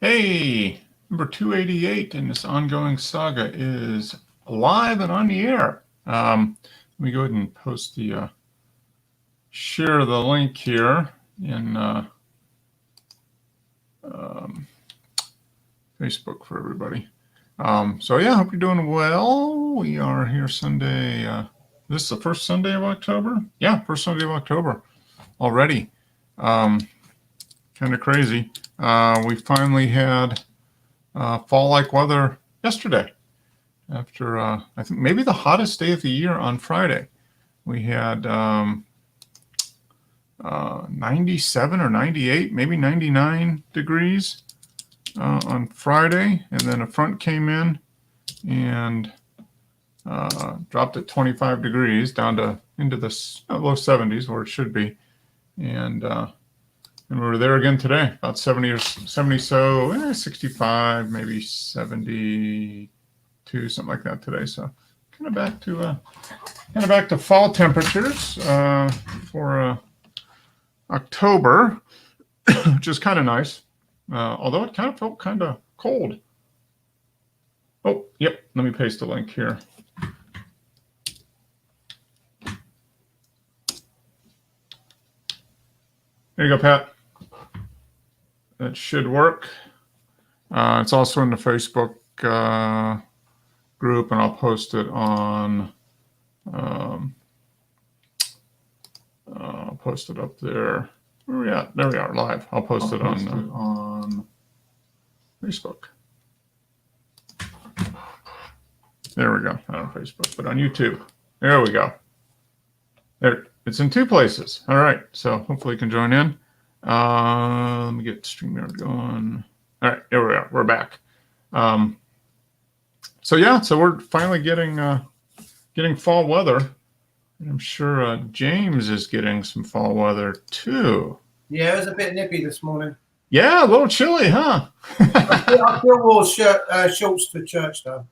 Hey, number 288 in this ongoing saga is live and on the air. Let me go ahead and post share the link here in Facebook for everybody. So yeah, hope you're doing well. We are here Sunday. This is the first Sunday of October. Yeah, first Sunday of October already. Kind of crazy. We finally had fall-like weather yesterday after I think maybe the hottest day of the year on Friday. We had 97 or 98, maybe 99 degrees on Friday, and then a front came in and dropped at 25 degrees down to into the low 70s where it should be, and we were there again today, about 70 or 70, 65, maybe 72, something like that today. So kind of back to fall temperatures for October, which is kind of nice. Although it kind of felt kind of cold. Oh, yep. Let me paste the link here. There you go, Pat. That should work. It's also in the Facebook group, and I'll post it on. I'll post it up there. Where are we at? There we are, live. I'll post it on Facebook. There we go. Not on Facebook, but on YouTube. There we go. There, it's in two places. All right, so hopefully you can join in. Let me get StreamYard going. All right, there we are. We're back. So yeah, so we're finally getting fall weather. And I'm sure James is getting some fall weather too. Yeah, it was a bit nippy this morning. Yeah, a little chilly, huh? I still wore shorts to church though.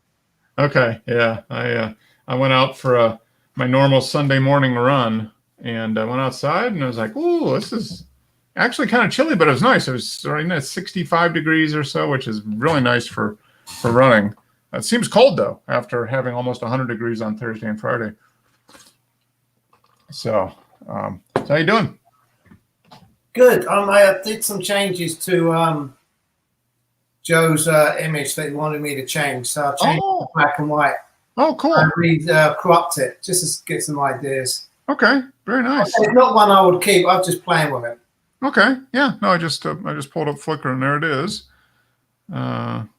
Okay, yeah. I went out for my normal Sunday morning run, and I went outside, and I was like, "Ooh, this is actually kind of chilly, but it was nice. It was right at 65 degrees or so, which is really nice for running. It seems cold though after having almost 100 degrees on Thursday and Friday. So how you doing? Good. I did some changes to Joe's image that he wanted me to change, so I changed it to black and white. Oh, cool. I cropped it just to get some ideas. Okay, very nice. It's not one I would keep. I'm just playing with it. Okay, yeah. No, I just pulled up Flickr, and there it is. Good.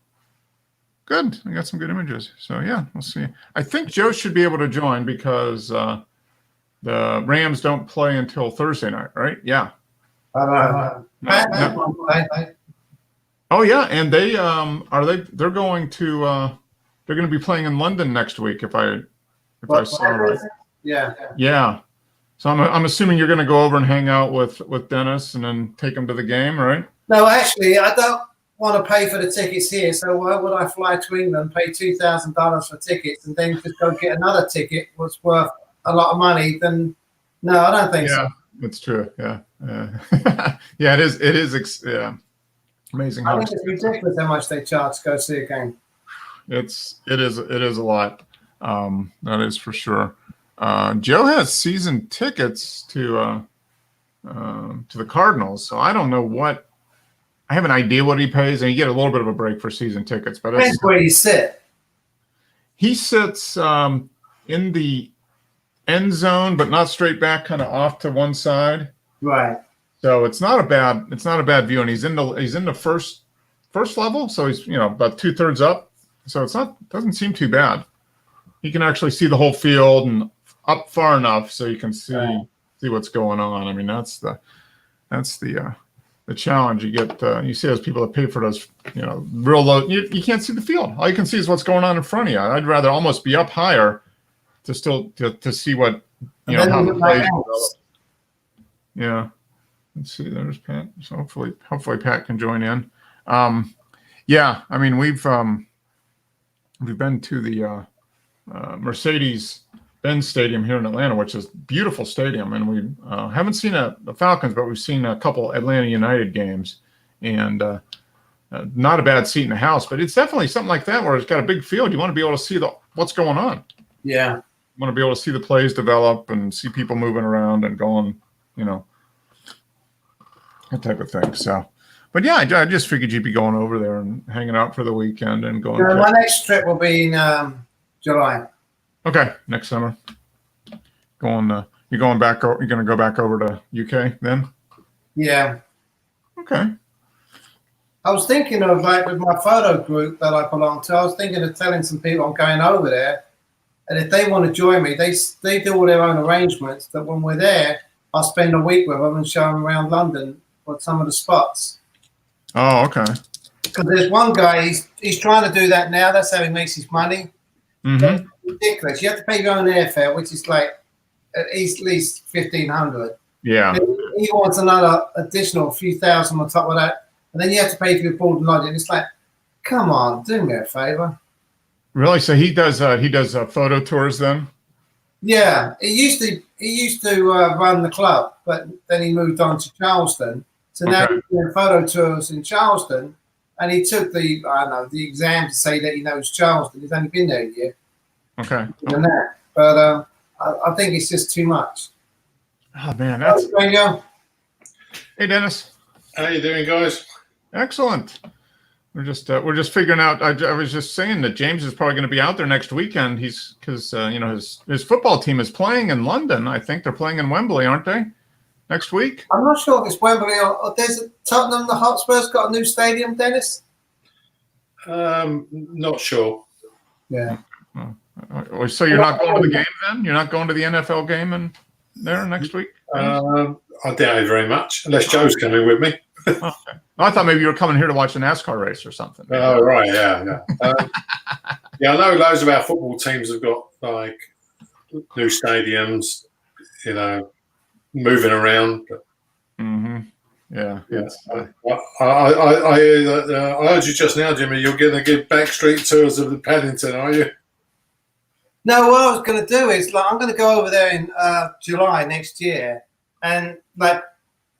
I got some good images. So yeah, we'll see. I think Joe should be able to join because the Rams don't play until Thursday night, right? Yeah. No. Oh yeah, and they're going to be playing in London next week if I saw right. Yeah. So I'm assuming you're going to go over and hang out with Dennis and then take him to the game, right? No, actually, I don't want to pay for the tickets here. So why would I fly to England, pay $2,000 for tickets, and then just go get another ticket what's worth a lot of money? Then no, I don't think so. That's true. Yeah. Yeah, it is. Yeah. Amazing. I think it's ridiculous how much they charge to go see a game. It is a lot. That is for sure. Joe has season tickets to the Cardinals, so I don't know what. I have an idea what he pays, and you get a little bit of a break for season tickets. But that's where you sit. He sits in the end zone, but not straight back, kind of off to one side. Right. So it's not a bad view, and he's in the first level, so he's about 2/3 up. So doesn't seem too bad. He can actually see the whole field and up far enough so you can see what's going on. I mean, that's the challenge. You get you see those people that pay for those real low. You can't see the field. All you can see is what's going on in front of you. I'd rather almost be up higher to see what how the plays develop. Yeah. Let's see. There's Pat. So hopefully Pat can join in. Yeah. I mean we've been to the Mercedes-Benz Stadium here in Atlanta, which is a beautiful stadium, and we haven't seen the Falcons, but we've seen a couple Atlanta United games, and not a bad seat in the house, but it's definitely something like that where it's got a big field. You want to be able to see what's going on. Yeah. You want to be able to see the plays develop and see people moving around and going, that type of thing. So, but yeah, I just figured you'd be going over there and hanging out for the weekend and going. My next trip will be in July. Okay, next summer. You're going back. You're going to go back over to UK then. Yeah. Okay. I was thinking of, like, with my photo group that I belong to, I was thinking of telling some people I'm going over there, and if they want to join me, they do all their own arrangements. That when we're there, I'll spend a week with them and show them around London for some of the spots. Oh, okay. Because there's one guy, he's trying to do that now. That's how he makes his money. Mm-hmm. Ridiculous. You have to pay your own airfare, which is like at least $1,500. Yeah. He wants another additional few thousand on top of that, and then you have to pay for your board and lodging. It's like, come on, do me a favor. Really? So he does photo tours then? Yeah, he used to run the club, but then he moved on to Charleston. So now he's doing photo tours in Charleston, and he took the exam to say that he knows Charleston. He's only been there a year. Okay. But I think it's just too much. Oh man, that's. Hey Dennis. How you doing, guys? Excellent. We're just figuring out. I was just saying that James is probably going to be out there next weekend. He's because his football team is playing in London. I think they're playing in Wembley, aren't they? Next week. I'm not sure if it's Wembley or there's Tottenham. The Hotspurs got a new stadium, Dennis. Not sure. Yeah. So you're not going to the game then? You're not going to the NFL game in there next week? I doubt it very much, unless Joe's coming with me. Okay. I thought maybe you were coming here to watch a NASCAR race or something. Oh, right, yeah. Yeah, I know loads of our football teams have got like new stadiums, moving around. Mm-hmm. Yeah. I heard you just now, Jimmy. You're going to give backstreet tours of the Paddington, are you? No, what I was going to do is I'm going to go over there in July next year, and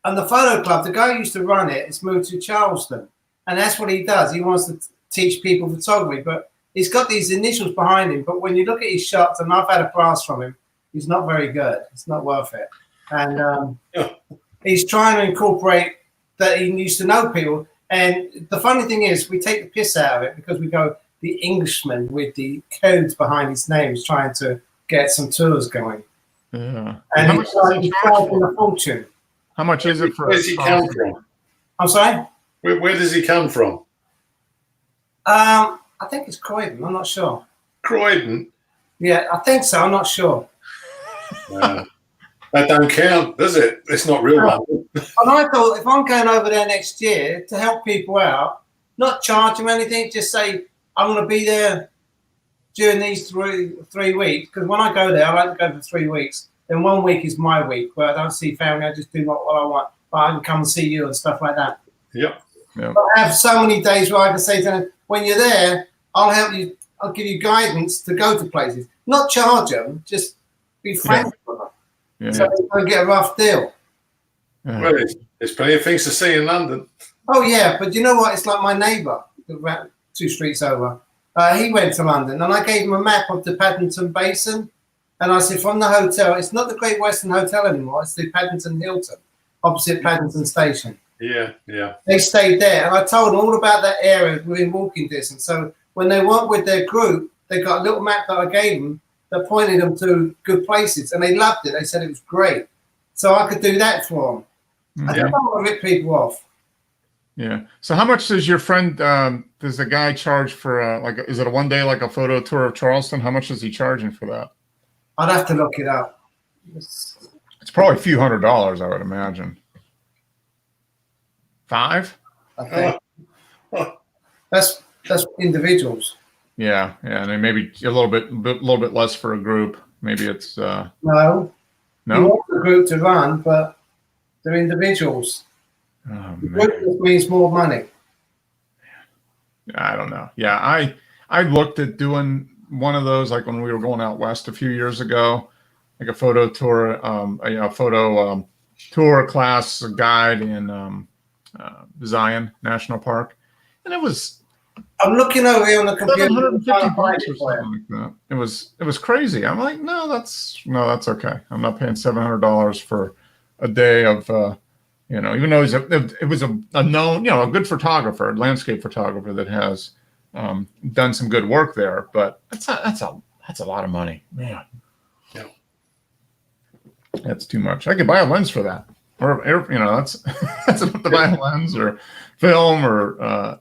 on the photo club, the guy who used to run it has moved to Charleston, and that's what he does. He wants to teach people photography, but he's got these initials behind him. But when you look at his shots, and I've had a class from him, he's not very good. It's not worth it. And he's trying to incorporate that he used to know people. And the funny thing is, we take the piss out of it because we go, the Englishman with the codes behind his name is trying to get some tours going. Yeah. And he's charging a fortune. How much is it for? Where does he come from? I'm sorry? Where does he come from? I think it's Croydon. I'm not sure. Croydon? Yeah, I think so. I'm not sure. That don't count, does it? It's not real London. And I thought if I'm going over there next year to help people out, not charge them anything, just say, I'm going to be there during these three weeks. Because when I go there, I like to go for 3 weeks. Then 1 week is my week where I don't see family. I just do what I want. But I can come and see you and stuff like that. Yep. But I have so many days where I can say to them, when you're there, I'll help you. I'll give you guidance to go to places. Not charge them, just be frank with them. Yeah. So they don't get a rough deal. Yeah. Well, there's plenty of things to see in London. Oh, yeah. But you know what? It's like my neighbour, 2 streets over. He went to London, and I gave him a map of the Paddington Basin. And I said, from the hotel, it's not the Great Western Hotel anymore. It's the Paddington Hilton, opposite Paddington Station. Yeah. They stayed there. And I told them all about that area within walking distance. So when they went with their group, they got a little map that I gave them that pointed them to good places. And they loved it. They said it was great. So I could do that for them. I don't want to rip people off. Yeah. So how much does your friend, does the guy charge for, is it a 1 day, like a photo tour of Charleston? How much is he charging for that? I'd have to look it up. It's probably a few $100s, I would imagine. 5? I think. That's individuals. Yeah. And then maybe a little bit less for a group. Maybe it's, No. no? You want the group to run, but they're individuals. Oh, The group just means more money. I don't know. Yeah, I looked at doing one of those, like when we were going out west a few years ago, like a photo tour, tour class guide in Zion National Park, and it was I'm looking over here on the computer. 750 trying to find bucks it or for you. something like that. It was crazy. I'm like, no, that's okay. I'm not paying $700 for a day of, even though it was a known, a good photographer, a landscape photographer that has done some good work there. But that's a lot of money, man. Yeah. That's too much. I could buy a lens for that, or that's enough to buy a lens or film or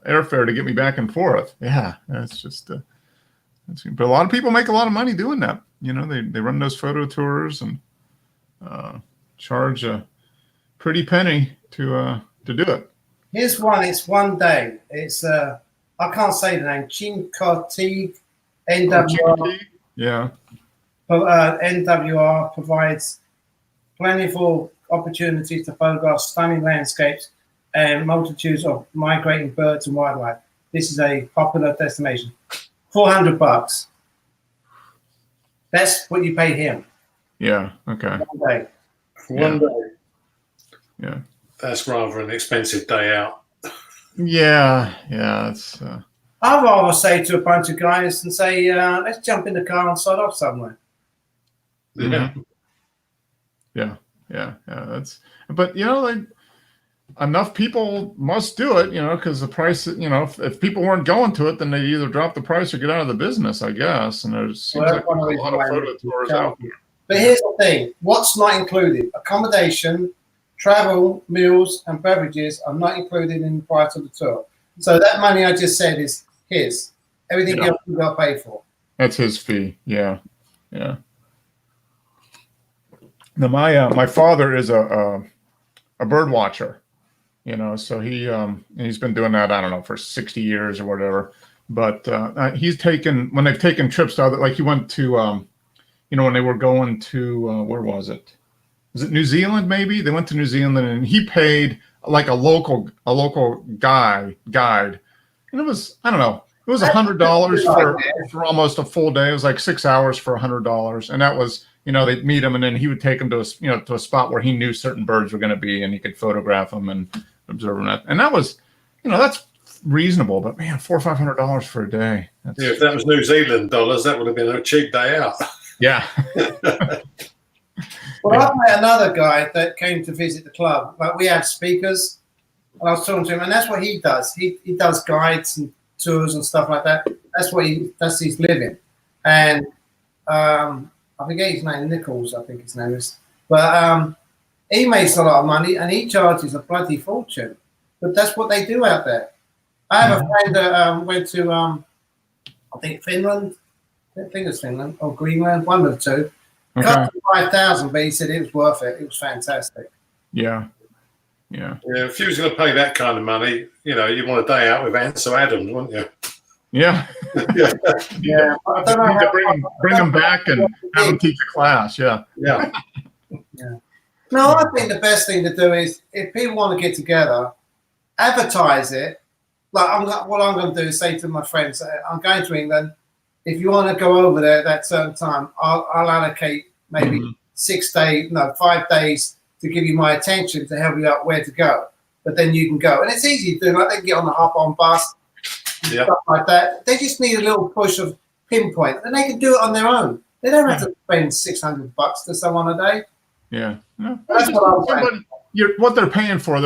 airfare to get me back and forth. Yeah, that's just. But a lot of people make a lot of money doing that. They run those photo tours and charge a pretty penny to do it. Here's one. It's one day. It's I can't say the name. Chincoteague NWR. Yeah. NWR provides plentiful opportunities to photograph stunning landscapes and multitudes of migrating birds and wildlife. This is a popular destination. $400. That's what you pay him. Yeah. Okay. One day. One day. Yeah. That's rather an expensive day out. Yeah. It's. I'd rather say to a bunch of guys and say, let's jump in the car and sod off somewhere. Mm-hmm. Yeah. That's. But enough people must do it, because the price, if people weren't going to it, then they either drop the price or get out of the business, I guess. And there seems like a lot of photo tours out there. But here's the thing: what's not included? Accommodation, travel, meals, and beverages are not included in the price of the tour. So that money I just said is his. Everything else you got to pay for. That's his fee. Yeah. Now my father is a bird watcher. So he's been doing that, I don't know, for 60 years or whatever. But when they've taken trips to like he went to, when they were going to, where was it? Was it New Zealand? Maybe they went to New Zealand and he paid like a local guide. And it was, I don't know, it was $100 for almost a full day. It was like 6 hours for $100. And that was, they'd meet him and then he would take them to a spot where he knew certain birds were going to be and he could photograph them and observe them. And that was, that's reasonable, but man, $400 or $500 for a day. If that was New Zealand dollars, that would have been a cheap day out. Yeah. Well, I met another guy that came to visit the club. Like we have speakers, and I was talking to him, and that's what he does. He does guides and tours and stuff like that. That's his living. And I forget his name, Nichols, I think his name is. But he makes a lot of money, and he charges a bloody fortune. But that's what they do out there. I have a friend that went to, I think Finland. I think it's Finland or Greenland, one of the two. Okay. Cost 5,000, but he said it was worth it. It was fantastic. Yeah. If you was going to pay that kind of money, you want a day out with Ansel Adams, wouldn't you? Yeah. Yeah. I don't know You need to how, bring them back and have them teach a class. Yeah. Yeah. No, I think the best thing to do is if people want to get together, advertise it. Like what I'm going to do is say to my friends, I'm going to England. If you want to go over there at that certain time, I'll allocate maybe 5 days to give you my attention to help you out where to go. But then you can go. And it's easy to do. Like they can get on the hop-on bus and stuff like that. They just need a little push of pinpoint. And they can do it on their own. They don't have to spend $600 to someone a day. Yeah. No, That's what I'm saying. What they're paying for,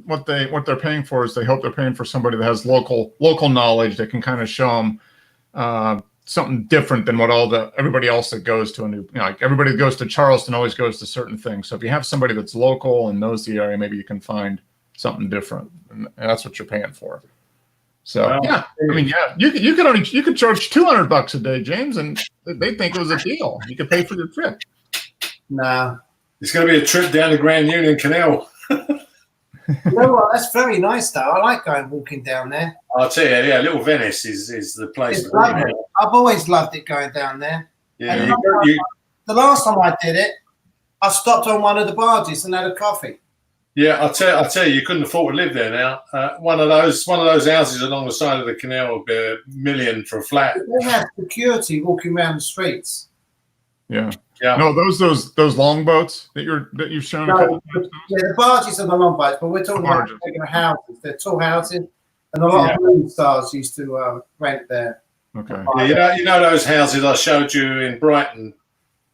what they're paying for is they hope they're paying for somebody that has local knowledge that can kind of show them something different than what everybody else that goes to a new, like everybody that goes to Charleston always goes to certain things. So if you have somebody that's local and knows the area, maybe you can find something different, and that's what you're paying for. So you could charge $200 a day, James, and they think it was a deal. You could pay for your trip. No. It's going to be a trip down the Grand Union Canal. You know what? That's very nice, though. I like going walking down there. I'll tell you, Little Venice is the place. It's lovely. I've always loved it going down there. Yeah, the last time I did it, I stopped on one of the barges and had a coffee. Yeah, I'll tell you, you couldn't afford to live there now. One of those houses along the side of the canal would be $1 million for a flat. They have security walking around the streets. Yeah. Yeah. No, those long boats that you've shown. No, the barges are the long boats, but we're talking about regular houses. They're tall houses, And a lot of movie stars used to rent there. Okay. Yeah, you know those houses I showed you in Brighton,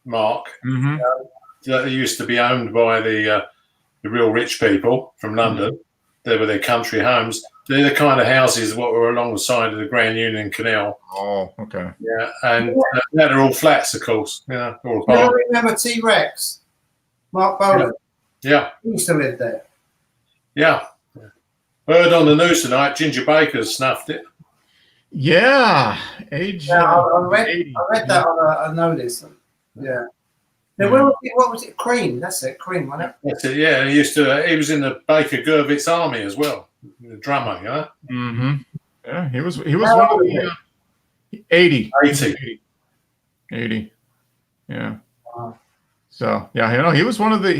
Mark. Mm-hmm. That used to be owned by the real rich people from London. They were their country homes. They're the kind of houses what were along the side of the Grand Union Canal. Oh, okay. Yeah, and now they're all flats, of course. Yeah, all You apartments. remember T-Rex? Mark Boland. Yeah, He used to live there. yeah. Heard on the news tonight, Ginger Baker's snuffed it. Yeah. Age. Yeah, I read 80. that on a notice. Yeah. Now, what was it? Cream. That's it. Cream, wasn't it? That's it. Yeah, he used to. He was in the Baker Gurvitz army as well, the drummer. You know. Mm-hmm. Yeah, he was How one of old the is 80. 80. 80. Yeah. Wow. So yeah, he was one of the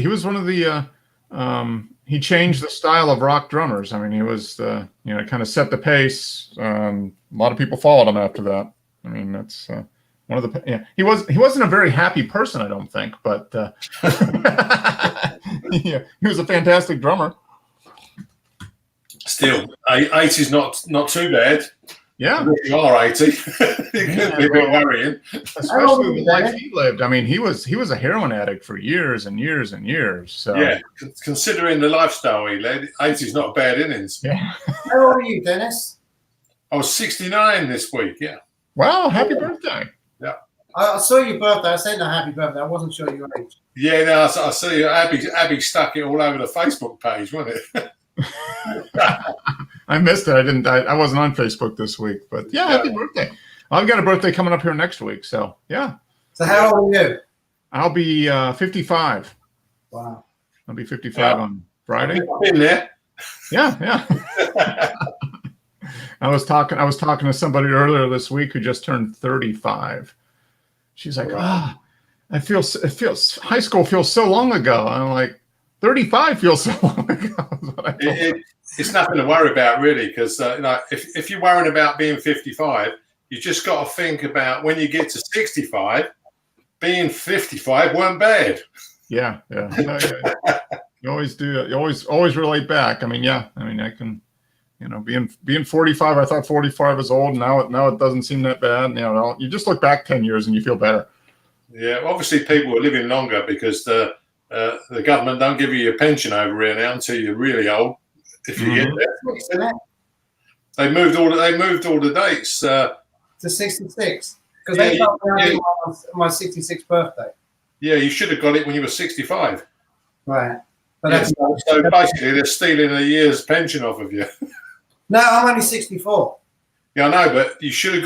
he changed the style of rock drummers. I mean, he was kind of set the pace. A lot of people followed him after that. I mean, that's one of the he wasn't a very happy person, I don't think, but yeah, he was a fantastic drummer. Still, 80's not too bad. Yeah, If you are 80, it could be a bit worrying. especially the life he lived. I mean, he was a heroin addict for years and years and years. So Yeah, considering the lifestyle he led, 80's not a bad innings. yeah. How old are you, Dennis? I was 69 this week. Yeah. Wow, happy birthday. I saw your birthday. I said no, happy birthday. I wasn't sure your age. Yeah, no, I see. Abby stuck it all over the Facebook page, wasn't it? I missed it. I wasn't on Facebook this week, but yeah, happy birthday. I've got a birthday coming up here next week. So yeah, So how old are you? I'll be 55. Wow. I'll be 55 Yeah. on Friday. I've been there. Yeah. I was talking to somebody earlier this week who just turned 35. She's like, it feels high school feels so long ago. I'm like, 35 feels so long ago. Is what I told her. It's nothing to worry about, really, because if you're worrying about being 55, you just got to think about when you get to 65, being 55 weren't bad. Yeah. You always do. You always relate back. I mean, I can, being 45, I thought 45 was old. Now it doesn't seem that bad. You just look back 10 years and you feel better. Yeah, obviously people are living longer because the government don't give you your pension over here now until you're really old. If you get there, they moved all the dates To 66. Because they told me my 66th birthday. Yeah, you should have got it when you were 65. Right. But Yeah, that's so basically, they're stealing a year's pension off of you. No, I'm only 64. Yeah, I know, but you should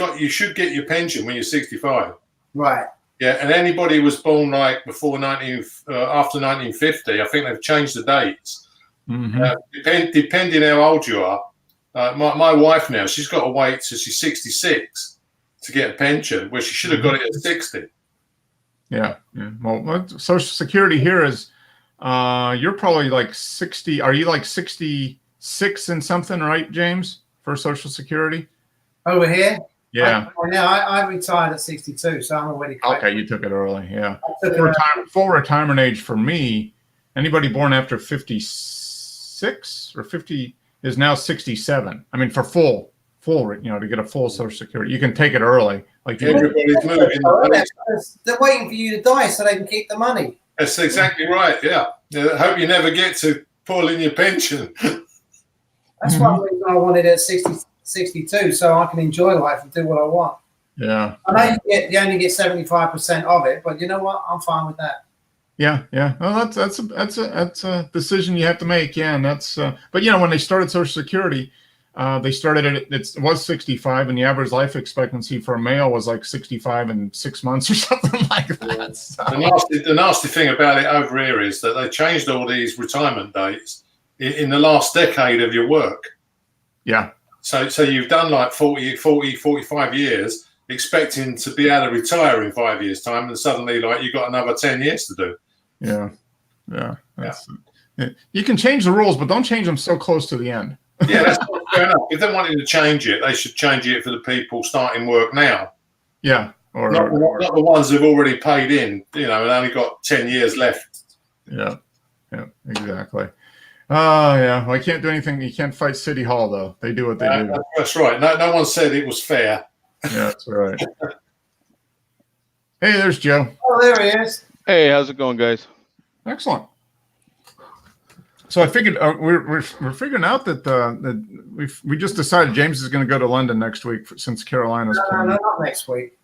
get your pension when you're 65. Right. Yeah, and anybody who was born like after 1950, I think they've changed the dates. Mm-hmm. Depending how old you are. My wife now, she's got to wait till she's 66 to get a pension, where she should have got it at 60. Yeah. Well, Social Security here is, you're probably like 60. Are you like 66 and something, right, James, for Social Security? Over here? Yeah. I retired at 62, so I'm already close. Okay, you took it early. Yeah. I took it Full retirement age for me, anybody born after 56 or 50 is now 67. I mean, for full, to get a full Social Security, you can take it early. Like Everybody's moving. They're waiting for you to die so they can keep the money. That's exactly right. Yeah. I hope you never get to pull in your pension. That's one reason I wanted it at 62, so I can enjoy life and do what I want. Yeah. I know you only get 75% of it, but you know what? I'm fine with that. Yeah. Well, that's a decision you have to make. Yeah, and that's. But when they started Social Security, they started it was 65, and the average life expectancy for a male was like 65 and 6 months or something like that. So. The nasty thing about it over here is that they changed all these retirement dates in the last decade of your work. Yeah. So you've done like 40, 45 years expecting to be able to retire in 5 years' time, and suddenly like you've got another 10 years to do. Yeah. You can change the rules, but don't change them so close to the end. Yeah, that's not fair enough. If they wanted to change it, they should change it for the people starting work now. Yeah. Or not the ones who've already paid in, and only got 10 years left. Yeah, exactly. Oh yeah. Well, I can't do anything. You can't fight City Hall though. They do what they do. That's right. No one said it was fair. Yeah, that's right. Hey, there's Joe. Oh, there he is. Hey, how's it going, guys? Excellent. So I figured we're figuring out that we just decided James is going to go to London next week since Carolina's No, playing. not next week.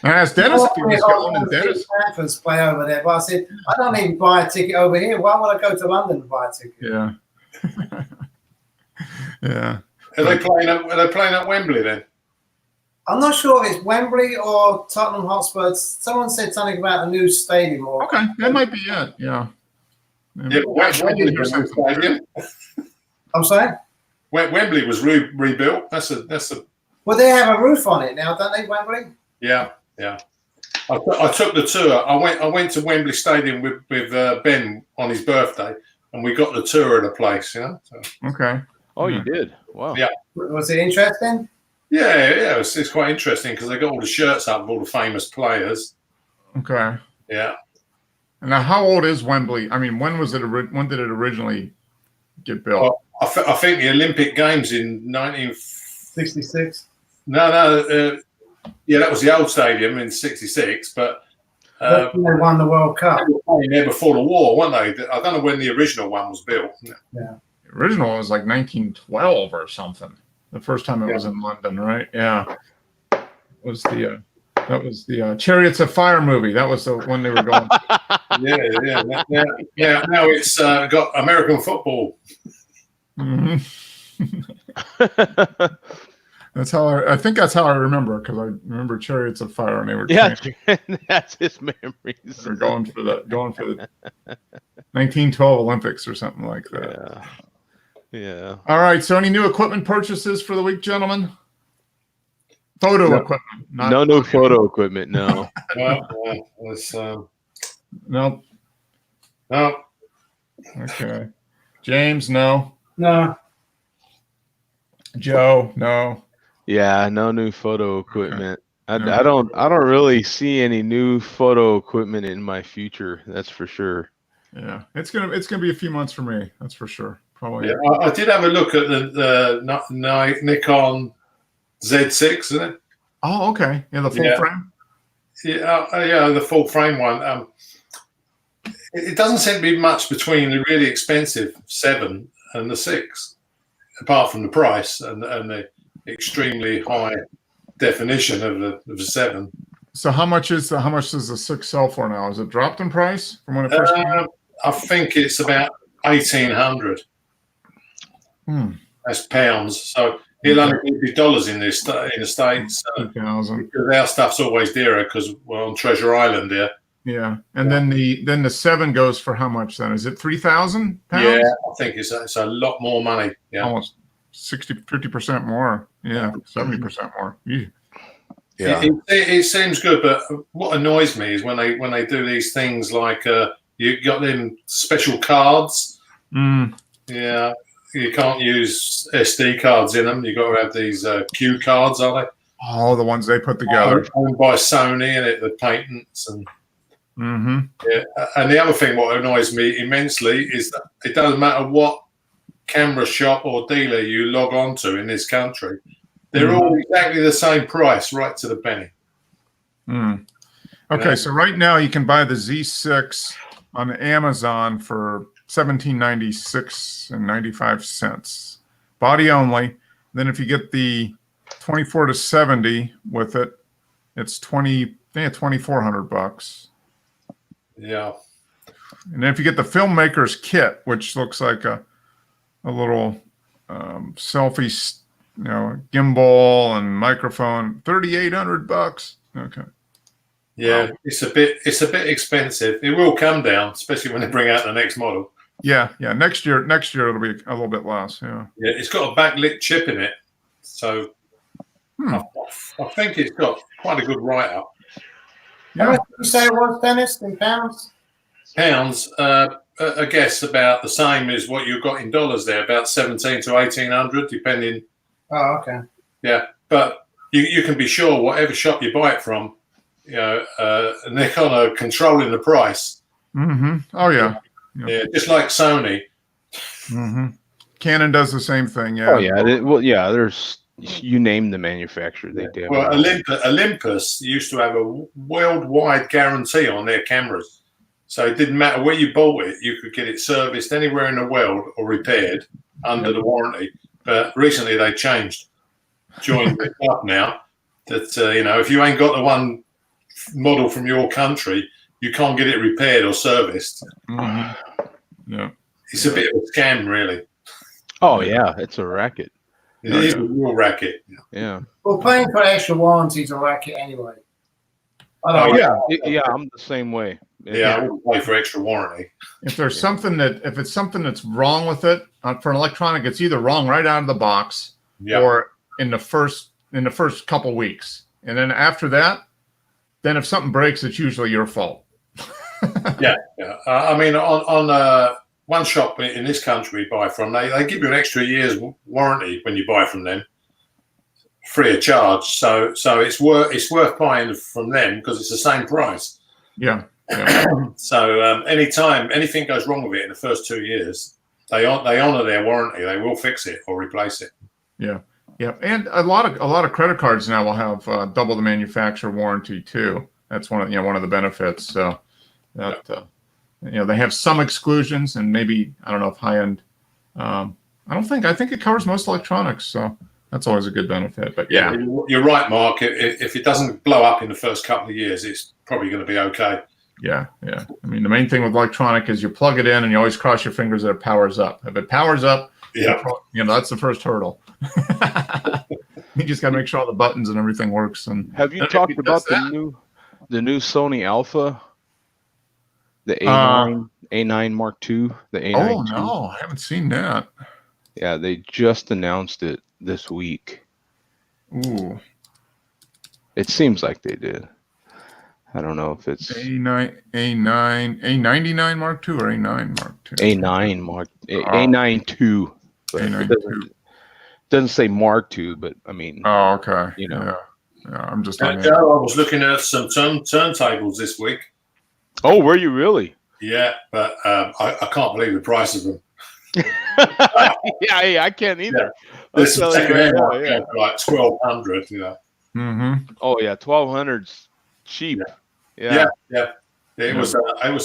I asked Dennis if he was going, and Dennis. Panthers play over there, but I said I don't even buy a ticket over here. Why would I go to London to buy a ticket? Yeah. Yeah. Are they playing at Wembley then? I'm not sure if it's Wembley or Tottenham Hotspur. Someone said something about a new stadium. Or Okay, that might be it. Yeah. Yeah, Wembley was a stadium. I'm sorry. Wembley was rebuilt. That's a. Well, they have a roof on it now, don't they? Wembley. Yeah. I took the tour. I went to Wembley Stadium with Ben on his birthday, and we got the tour of the place. You know. So. Okay. Oh, you did? Wow. Yeah. Was it interesting? Yeah. It's quite interesting because they got all the shirts up of all the famous players. Okay. Yeah. Now, how old is Wembley? I mean, when was it? When did it originally get built? Well, I think the Olympic Games in 1966. No. Yeah, that was the old stadium in '66, but They won the World Cup. they were playing there before the war, weren't they? I don't know when the original one was built. The original was like 1912 or something. The first time it was in London, right? Yeah. That was the Chariots of Fire movie. That was the one they were going. Yeah. Now it's got American football. Mm-hmm. That's how I think that's how I remember, because I remember Chariots of Fire, and they were That's his memories. They're going for the 1912 Olympics or something like that. Yeah. All right. So, any new equipment purchases for the week, gentlemen? Equipment. No new photo equipment. No. Nope. No. Okay. James, no. No. Joe, no. Yeah, no new photo equipment. Okay. I don't really see any new photo equipment in my future. That's for sure. Yeah, it's gonna be a few months for me. That's for sure. Probably. Yeah, I did have a look at the Nikon Z6, isn't it? Oh, okay. Yeah, the full frame. Yeah, the full frame one. It doesn't seem to be much between the really expensive 7 and the 6, apart from the price and the extremely high definition of the 7. So how much does the 6 sell for now? Is it dropped in price from when it first came out? I think it's about 1,800. That's pounds. So he'll only give you dollars in the States. 2,000. Because our stuff's always dearer because we're on Treasure Island there. Yeah, and then the 7 goes for how much then? Is it 3,000 pounds? Yeah, I think it's a lot more money. Yeah, almost 50% more. Yeah, 70% more. Yeah. It seems good, but what annoys me is when they do these things like you got them special cards. Yeah, you can't use SD cards in them. You got to have these Q cards, are they? Oh, the ones they put together. Owned by Sony and the patents and. Yeah, and the other thing what annoys me immensely is that it doesn't matter what camera shop or dealer you log on to in this country, they're all exactly the same price, right to the penny. Okay, so right now you can buy the Z6 on Amazon for $17.96.95, body only. Then if you get the 24 to 70 with it, it's $2,400. Yeah. And then if you get the filmmaker's kit, which looks like a little selfie, gimbal and microphone, $3,800. Okay. Yeah, wow. It's a bit expensive. It will come down, especially when they bring out the next model. Yeah. Next year it'll be a little bit less. Yeah. Yeah, it's got a backlit chip in it, so I think it's got quite a good write-up. How much did you say it was, Dennis, in pounds? Pounds, I guess about the same as what you've got in dollars there, about 1,700 to 1,800, depending. Oh, okay. Yeah, but you can be sure whatever shop you buy it from, Nikon are controlling the price. Mm-hmm. Oh yeah. Yeah, just like Sony. Mm-hmm. Canon does the same thing. Yeah. Oh yeah. Well, yeah. There's you name the manufacturer, they damn Well, well. Olympus used to have a worldwide guarantee on their cameras. So it didn't matter where you bought it, you could get it serviced anywhere in the world or repaired under the warranty. But recently they changed, joined the club now that, if you ain't got the one model from your country, you can't get it repaired or serviced. Mm-hmm. Yeah. It's a bit of a scam, really. Oh yeah, it's a racket. It is a real racket. Yeah. Well, paying for extra warranties a racket anyway. I Oh, don't yeah. Yeah, I'm the same way. Yeah, I wouldn't pay for extra warranty. If there's something if it's something that's wrong with it for an electronic, it's either wrong right out of the box Yeah. or in the first couple weeks, and then after that, then if something breaks, it's usually your fault. Yeah. I mean, on one shop in this country we buy from, they give you an extra year's warranty when you buy from them, free of charge. So it's worth buying from them because it's the same price. Yeah. So anytime anything goes wrong with it in the first 2 years, they honor their warranty. They will fix it or replace it. Yeah. Yeah. And a lot of credit cards now will have double the manufacturer warranty too. That's one of the benefits. So that they have some exclusions, and maybe I don't know if high end. I think it covers most electronics. So that's always a good benefit. But yeah, you're right, Mark. If it doesn't blow up in the first couple of years, it's probably going to be okay. Yeah. I mean, the main thing with electronic is you plug it in and you always cross your fingers that it powers up. If it powers up, that's the first hurdle. You just got to make sure all the buttons and everything works. And have you talked about the new Sony Alpha, the A9 Mark II, the A9? Oh no, I haven't seen that. Yeah, they just announced it this week. Ooh, it seems like they did. I don't know if it's A99 Mark II or A9 Mark II. A9 Mark A9 II. A9 doesn't say Mark II, but I mean. Oh, okay. Yeah, I'm just. Joe, I was looking at some turntables this week. Oh, were you really? Yeah, but I can't believe the price of them. Yeah, I can't either. This is second-hand like 1,200. Mm-hmm. Oh yeah, 1,200's cheap. Yeah. It was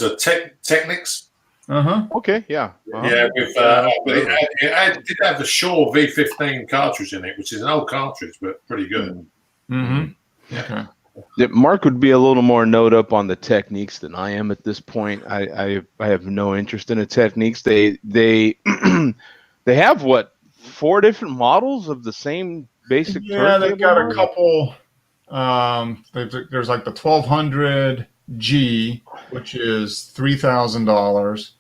a Technics. Uh-huh. Okay. Yeah. Yeah, it did have the Shaw V15 cartridge in it, which is an old cartridge, but pretty good. Mm-hmm. Yeah. Okay. Mark would be a little more knowed up on the Techniques than I am at this point. I have no interest in the Techniques. They have 4 different models of the same basic. Yeah, they've got a couple. There's like the 1200G, which is $3,000.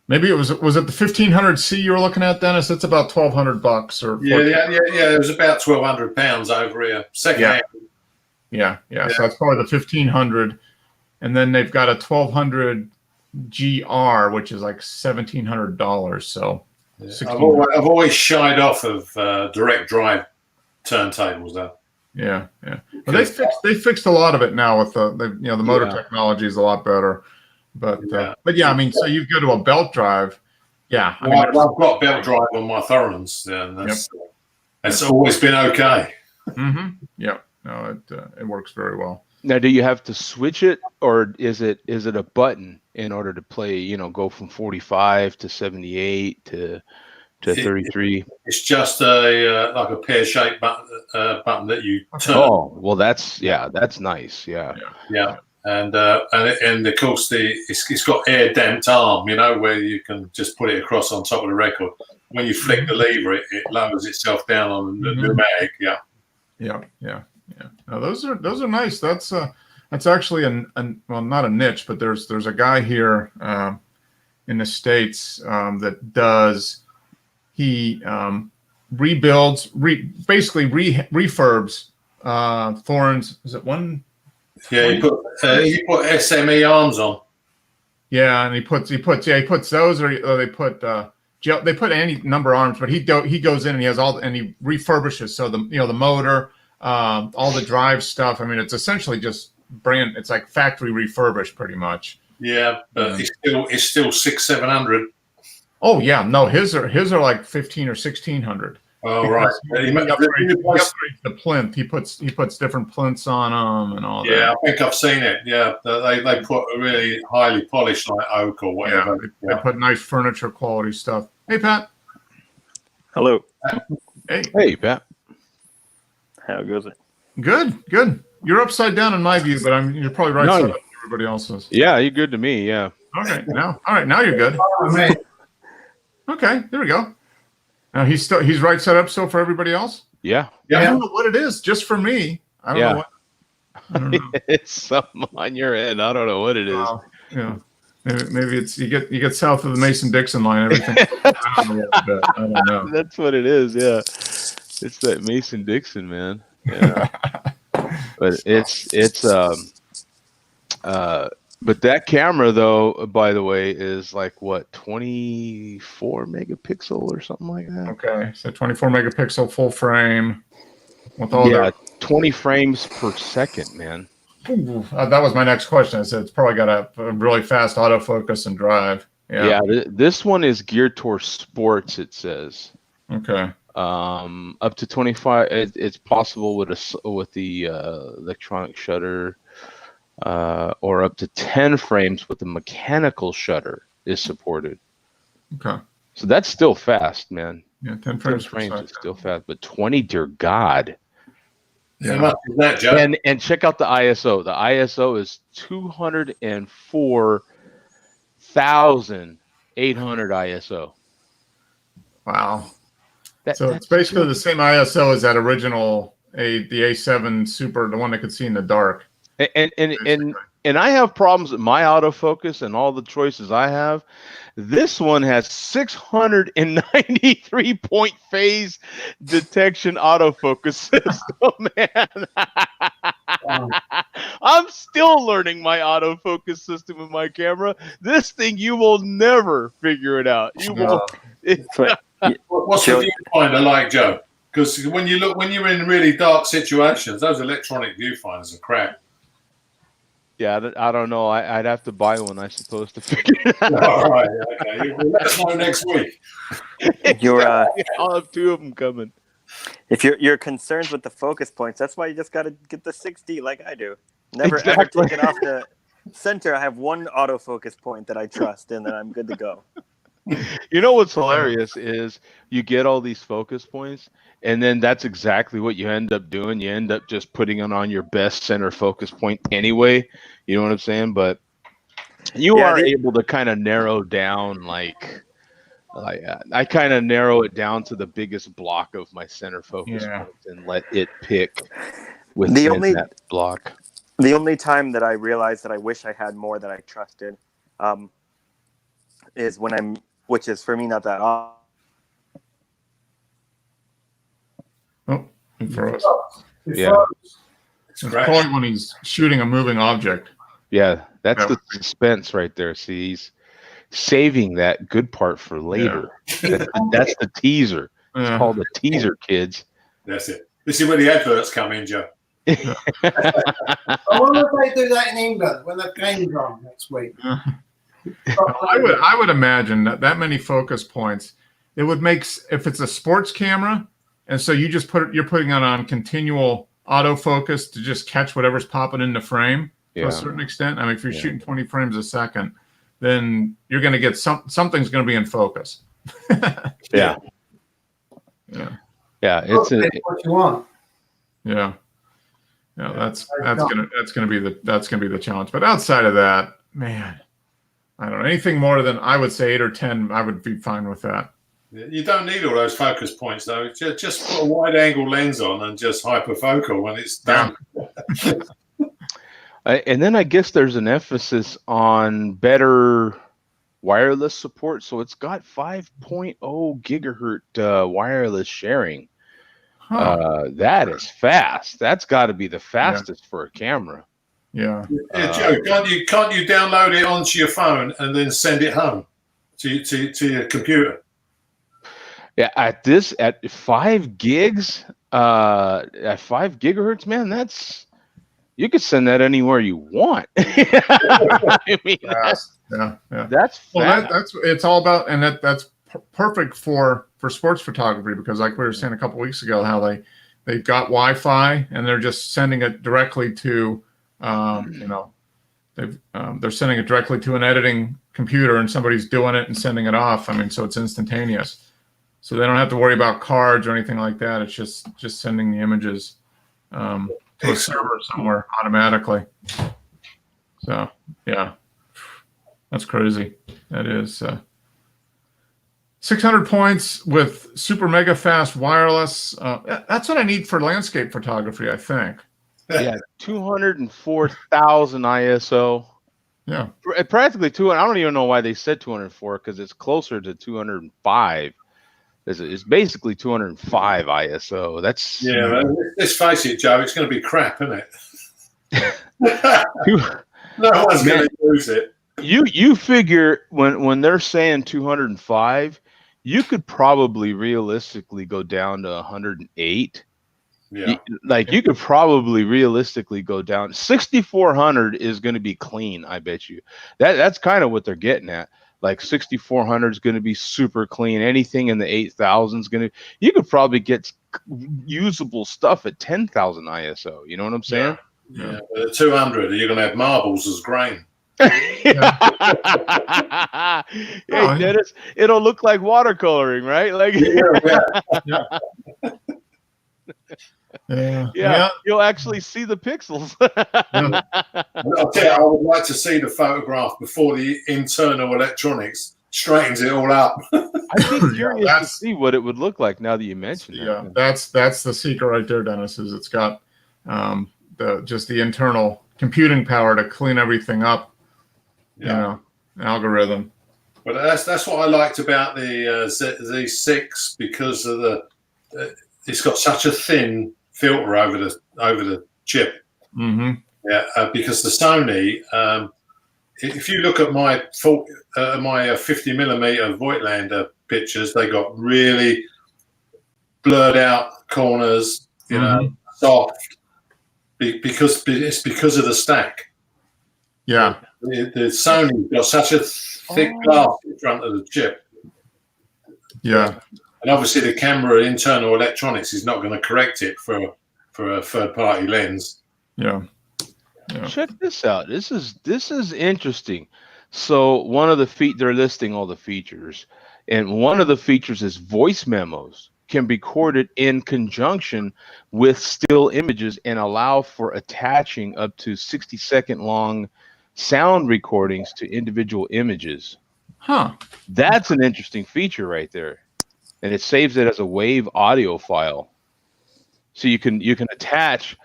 Maybe it was it the 1500C you were looking at, Dennis? It's about $1,200 or. Yeah. It was about £1,200 over here. Second hand. Yeah. So that's probably the 1500, and then they've got a 1200 GR, which is like $1,700. So I've always shied off of direct drive turntables, though. Yeah. Well, they fixed a lot of it now with the motor technology is a lot better, but I mean, so you go to a belt drive. Yeah, I've got belt drive on my Thorons, and that's always been okay. Mm-hmm. Yeah. No, it works very well. Now, do you have to switch it, or is it a button in order to play? Go from 45 to 78 to 33. It's just like a pear-shaped button that you turn. Oh, well, that's nice. Yeah. And of course it's got air damped arm, where you can just put it across on top of the record. When you flick the lever, it lowers itself down on the mag. Yeah. No, those are nice. That's actually not a niche, but there's a guy here in the States that does. He rebuilds, basically refurbs Thorons. Is it one? Yeah, he put SME arms on. Yeah, and he puts those, or they put any number of arms, but he goes in and he has and he refurbishes. So the motor, all the drive stuff. I mean, it's essentially just it's like factory refurbished pretty much. Yeah, but it's still 600-700. Oh yeah, no, his are like 15 or 1600. Oh right. He upgrades the plinth. He puts different plinths on them and all that. Yeah, I think I've seen it. Yeah, they put a really highly polished like oak or whatever. They put nice furniture quality stuff. Hey Pat. Hello. Hey Pat. How goes it? Good. You're upside down in my view, but you're probably right side up to everybody else's. Yeah, you're good to me. Yeah. Okay. All right. Now you're good. Okay. There we go. Now he's right side up still for everybody else. Yeah. I don't know what it is. Just for me. I don't know what. I don't know. It's something on your head. I don't know what it is. Yeah. Maybe it's you get south of the Mason-Dixon line. Everything. I don't know. That's what it is. Yeah. It's that Mason-Dixon, man. Yeah. But but that camera though, by the way, is like what, 24 megapixel or something like that. Okay, so 24 megapixel full frame with all that. 20 frames per second, man. That was my next question. I said it's probably got a really fast autofocus and drive. Yeah. This one is geared towards sports. It says. Okay. Up to 25. It's possible with the electronic shutter. Or up to 10 frames with the mechanical shutter is supported. Okay. So that's still fast, man. Yeah, 10 frames is still fast, but 20, dear God. Yeah. How much is that, Joe? And check out the ISO. The ISO is 204,800 ISO. Wow. So it's basically the same ISO as that original the A7 Super, the one that could see in the dark. And I have problems with my autofocus and all the choices I have. This one has 693 point phase detection autofocus system, man. I'm still learning my autofocus system in my camera. This thing, you will never figure it out. You will. What's the viewfinder like, Joe? Because when you're in really dark situations, those electronic viewfinders are crap. Yeah, I don't know. I'd have to buy one, I suppose, to figure it out. All right, okay. We'll let us know next week. I'll have two of them coming. If you're concerned with the focus points, that's why you just got to get the 6D like I do. Never ever take it off the center. I have one autofocus point that I trust, and then I'm good to go. You know what's hilarious is you get all these focus points, and then that's exactly what you end up doing. You end up just putting it on your best center focus point anyway. You know what I'm saying? But you are able to kind of narrow down, like I kind of narrow it down to the biggest block of my center focus points and let it pick within that block. The only time that I realized that I wish I had more that I trusted is when which is for me not that often. Oh, he froze. Yeah. It's probably when he's shooting a moving object. Yeah, that's the suspense right there. See, he's saving that good part for later. Yeah. That's the teaser. It's called the teaser, kids. That's it. This is where the adverts come in, Joe. I wonder if they do that in England when the game's on next week. I would imagine that many focus points, it would make, if it's a sports camera, and so you're putting it on continual autofocus to just catch whatever's popping in the frame to a certain extent. I mean, if you're shooting 20 frames a second, then you're going to get something's going to be in focus. Yeah. It's what you want. Yeah. That's gonna be the challenge. But outside of that, man, I don't know, anything more than, I would say 8 or 10, I would be fine with that. You don't need all those focus points though. Just put a wide angle lens on and just hyperfocal when it's done. And then I guess there's an emphasis on better wireless support. So it's got 5.0 gigahertz wireless sharing. That is fast. That's got to be the fastest for a camera. Yeah. Joe, can't you download it onto your phone and then send it home to your computer? Yeah, at 5 gigs, at 5 gigahertz, man, that's you could send that anywhere you want. I mean, Yeah. that's Well, fast. it's all about, and that's perfect for sports photography, because like we were saying a couple weeks ago, how they've got Wi-Fi and they're just sending it directly to, they're sending it directly to an editing computer, and somebody's doing it and sending it off. I mean, so it's instantaneous. So they don't have to worry about cards or anything like that. It's just sending the images to a server somewhere automatically. So yeah, that's crazy. That is 600 points with super mega fast wireless. That's what I need for landscape photography, I think. Yeah, 204,000 ISO. Yeah. Practically 200. I don't even know why they said 204, because it's closer to 205. It's basically 205 ISO. That's Let's face it, Joe. It's going to be crap, isn't it? No one's going to use it. You figure when they're saying 205, you could probably realistically go down to 108. Yeah. You could probably realistically go down. 6,400 is going to be clean, I bet you. That's kind of what they're getting at. Like 6,400 is going to be super clean. Anything in the 8,000 is going to. You could probably get usable stuff at 10,000 ISO. You know what I'm saying? Yeah. At 200, you're going to have marbles as grain. Hey, Dennis, it'll look like watercoloring, right? Like, yeah, you'll actually see the pixels. I'll tell you, I would like to see the photograph before the internal electronics straightens it all up. I'd be curious to see what it would look like now that you mentioned it. Yeah, that's the secret right there, Dennis. Is it's got the internal computing power to clean everything up. Algorithm. But that's what I liked about the Z6, because of it's got such a thin filter over the chip. Mm-hmm. Yeah, because the Sony, if you look at my 50mm Voigtlander pictures, they got really blurred out corners, soft, because of the stack. Yeah. The Sony got such a thick glass in front of the chip. Yeah. And obviously the camera internal electronics is not going to correct it for a third-party lens. Yeah. Check this out. This is interesting. So one of the they're listing all the features, and one of the features is voice memos can be recorded in conjunction with still images and allow for attaching up to 60-second long sound recordings to individual images. Huh. That's an interesting feature right there. And it saves it as a WAV audio file. So you can attach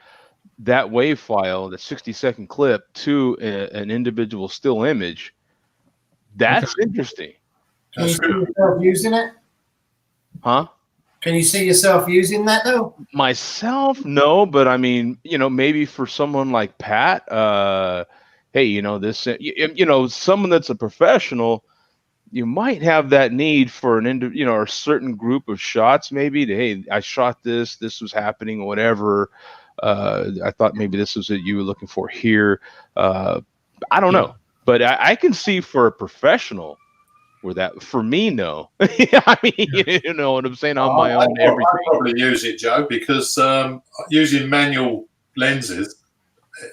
that WAV file, the 60-second clip, to an individual still image. That's interesting. Can you see yourself using it? Huh? Can you see yourself using that though? Myself, no, but I mean, maybe for someone like Pat, hey, someone that's a professional, you might have that need for a certain group of shots, maybe. Hey, I shot this was happening, or whatever. I thought maybe this was what you were looking for here. I don't know, but I can see for a professional where that, for me, no. I mean, you know what I'm saying, on my own. I probably use it, Joe, because using manual lenses,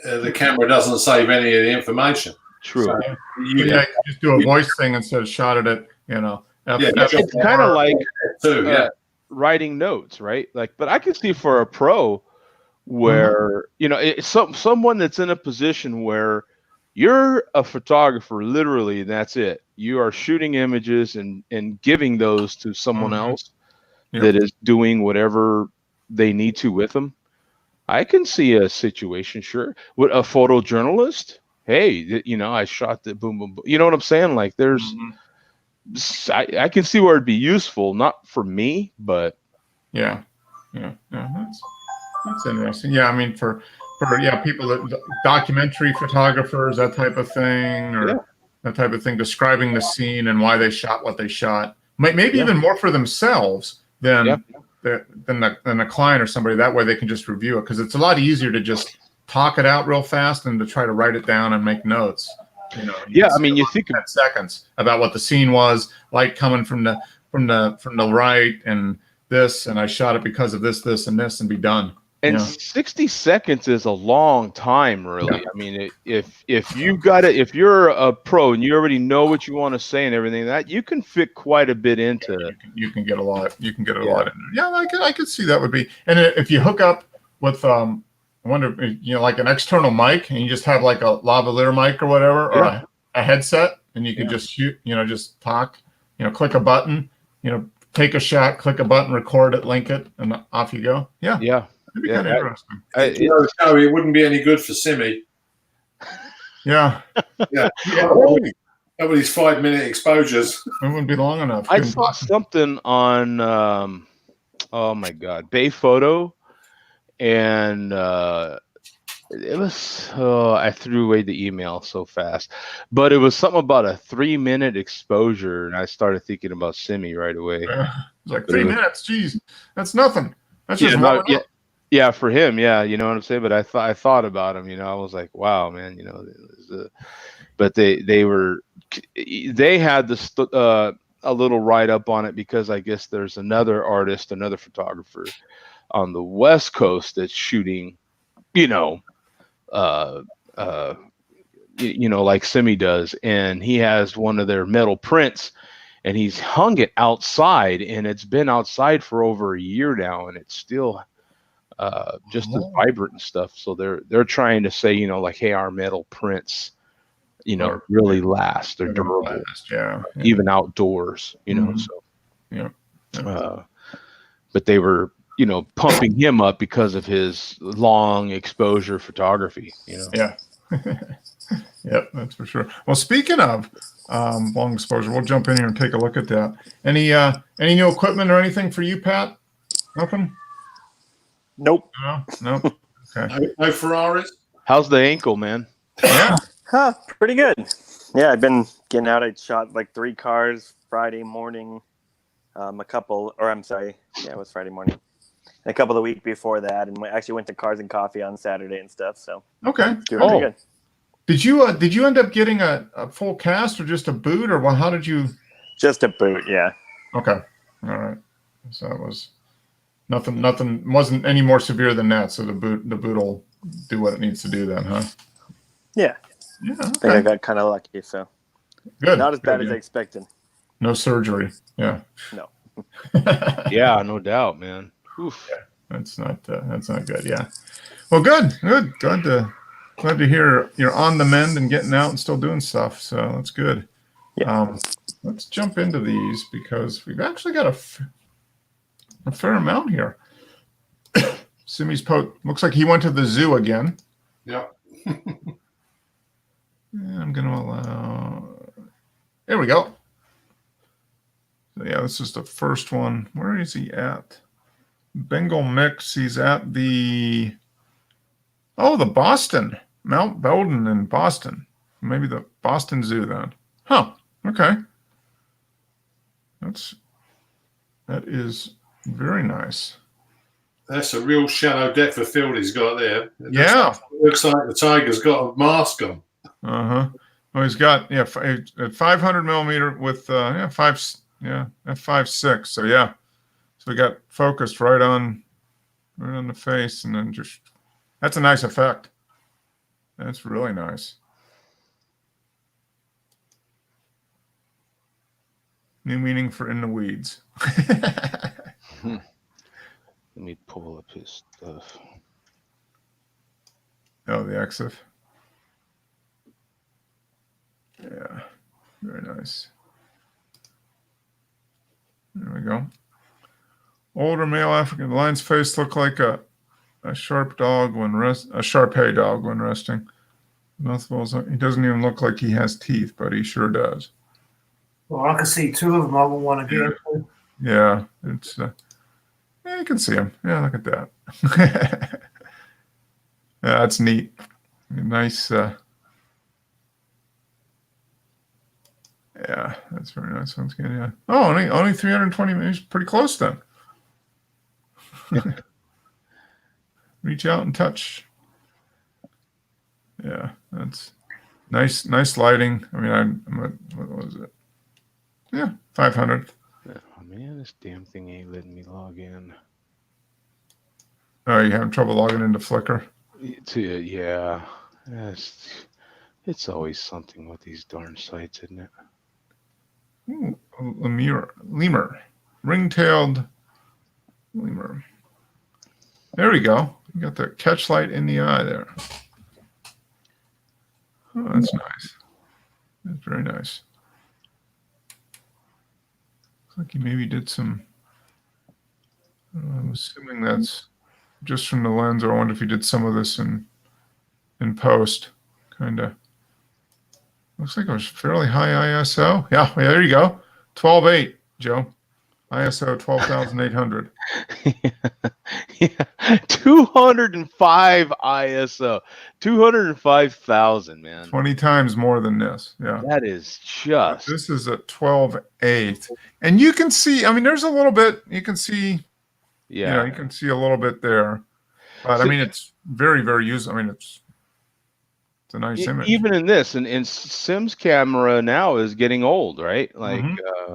the camera doesn't save any of the information. True. So you just do a voice thing instead of shot at it. It's kind of like writing notes, right? Like, but I can see for a pro where it's someone that's in a position where you're a photographer, literally, and that's it. You are shooting images and giving those to someone else that is doing whatever they need to with them. I can see a situation, sure. With a photojournalist, hey, I shot the boom, boom, boom. You know what I'm saying? Like, there's, I can see where it'd be useful, not for me, but yeah, that's interesting. Yeah, I mean, for people that documentary photographers, that type of thing, or that type of thing, describing the scene and why they shot what they shot. Maybe even more for themselves than a client or somebody. That way they can just review it, because it's a lot easier to just talk it out real fast and to try to write it down and make notes. You know, Yeah, I see mean, you about think 10 seconds about what the scene was, light coming from the right, and this, and I shot it because of this, and this, and be done. And Yeah. 60 seconds is a long time, really. I mean, if you've got it, if you're a pro and you already know what you want to say and everything, that you can fit quite a bit into. You can get a lot. You can get a lot in there. Yeah, I could see that would be. And if you hook up with I wonder, you know, like an external mic, and you just have like a lavalier mic or whatever, or a headset, and you can just shoot, you know, just talk, you know, click a button, you know, take a shot, click a button, record it, link it, and off you go. Yeah. It'd be kind of interesting. You know, so it wouldn't be any good for Simi. Yeah. Yeah. Over these 5-minute exposures. It wouldn't be long enough. I saw something on, oh my God, Bay Photo, and it was, I threw away the email so fast, but it was something about a 3-minute exposure, and I started thinking about Simi right away. It's like 3 minutes. Geez, that's nothing. That's just yeah, for him, yeah, you know what I'm saying. But I thought about him, you know. I was like, wow, man, you know. But they had this a little write up on it because I guess there's another artist, another photographer on the West Coast that's shooting, you know, like Simi does, and he has one of their metal prints, and he's hung it outside, and it's been outside for over a year now, and it's still just as vibrant and stuff. So they're trying to say, you know, like, hey, our metal prints, you know, really last. They're durable, even outdoors, you know. So but they were, you know, pumping him up because of his long exposure photography, you know. Yep, that's for sure. Well, speaking of long exposure, we'll jump in here and take a look at that. Any new equipment or anything for you, Pat? Nothing? Nope. No. Okay. No Ferraris? How's the ankle, man? Yeah. Pretty good. Yeah, I've been getting out. I shot like 3 cars Friday morning. It was Friday morning. And a couple of week before that, and actually went to Cars and Coffee on Saturday and stuff. So Okay. doing pretty good. Did you end up getting a full cast or just a boot, or how did you? Just a boot, yeah. Okay. All right. So it was nothing wasn't any more severe than that. So the boot will do what it needs to do then, huh? Yeah. Yeah. Okay. I think I got kind of lucky, so Good. Not as bad as I expected. No surgery. Yeah. No. Yeah, no doubt, man. Oof. Yeah, that's not good. Yeah. Well, good. Glad to hear you're on the mend and getting out and still doing stuff. So that's good. Yeah. Let's jump into these because we've actually got a fair amount here. Simi's looks like he went to the zoo again. Yeah. I'm going to allow. There we go. So yeah, this is the first one. Where is he at? Bengal Mix. He's at the Boston, Mount Belden in Boston. Maybe the Boston Zoo then. Huh. Okay. That is very nice. That's a real shallow depth of field he's got there. Yeah. Looks like the tiger's got a mask on. Uh-huh. Well, he's got 500 millimeter with f5.6. So yeah. So we got focused right on the face, and then just that's a nice effect. That's really nice. New meaning for in the weeds. Let me pull up his stuff. Oh, the EXIF. Yeah, very nice. There we go. Older male African. The lion's face looked like a sharp dog a Shar-Pei dog when resting. Mouthfuls. He doesn't even look like he has teeth, but he sure does. Well, I can see 2 of them. I won't want to get into. Yeah, it's. Yeah, you can see him. Yeah, look at that. Yeah, that's neat. Nice. Yeah, that's very nice. Sounds good. Yeah. Oh, only 320 minutes. Pretty close then. Reach out and touch. Yeah, that's nice lighting. I mean, what was it? Yeah, 500. Oh man, this damn thing ain't letting me log in. Oh, you having trouble logging into Flickr? Yeah, it's always something with these darn sites, isn't it? Ooh, lemur, ring-tailed lemur. There we go. You got the catch light in the eye there. Oh, that's nice. That's very nice. Looks like you maybe did some. I'm assuming that's just from the lens, or I wonder if you did some of this in post. Kind of. Looks like it was fairly high ISO. Yeah, there you go. 12.8, Joe. ISO 12,800. Yeah, 205 ISO, 205,000, man. 20 times more than this. Yeah. That is just. This is a 12.8. And you can see, I mean, there's a little bit, you can see, Yeah. you can see a little bit there. But I mean, it's very, very useful. I mean, it's a nice image. Even in this, and Sim's camera now is getting old, right? Like,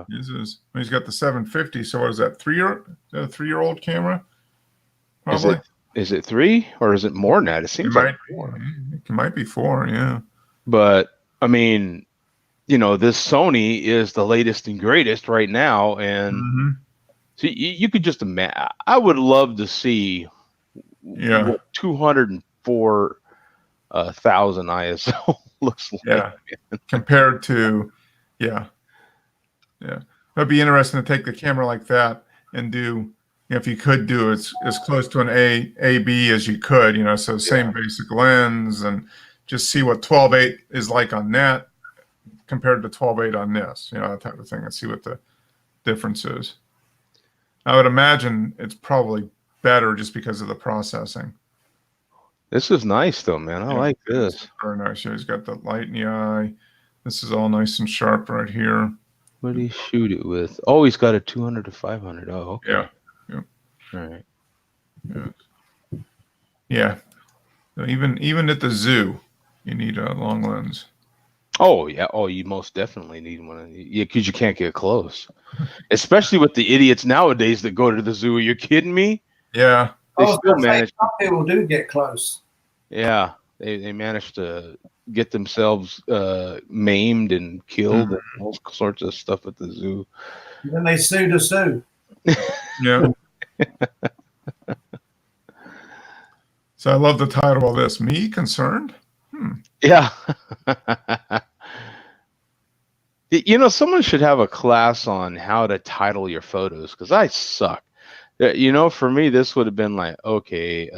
This is, he's got the 750. So what is that? 3-year-old camera? Probably. Is it 3 or is it more than that? It seems like 4. It might be 4, yeah. But I mean, this Sony is the latest and greatest right now, and so you could just imagine. I would love to see, 204,000 ISO looks like. Yeah, compared to, It'd be interesting to take the camera like that and do, if you could do as close to an AB as you could, so same basic lens, and just see what 12.8 is like on that compared to 12.8 on this, that type of thing, and see what the difference is. I would imagine it's probably better just because of the processing. This is nice though, man. I like this. Very nice. He's got the light in the eye. This is all nice and sharp right here. What did he shoot it with? Oh, he's got a 200 to 500. Oh, okay. Yeah. All right. Yeah. So even at the zoo, you need a long lens. Oh yeah. Oh, you most definitely need one. Yeah, because you can't get close, especially with the idiots nowadays that go to the zoo. Are you kidding me? Yeah. They still manage. Some people do get close. Yeah, they managed to get themselves maimed and killed and all sorts of stuff at the zoo. And then they sue the zoo. Yeah. So I love the title of this. Me concerned? Yeah. Someone should have a class on how to title your photos, because I suck. For me, this would have been like, okay,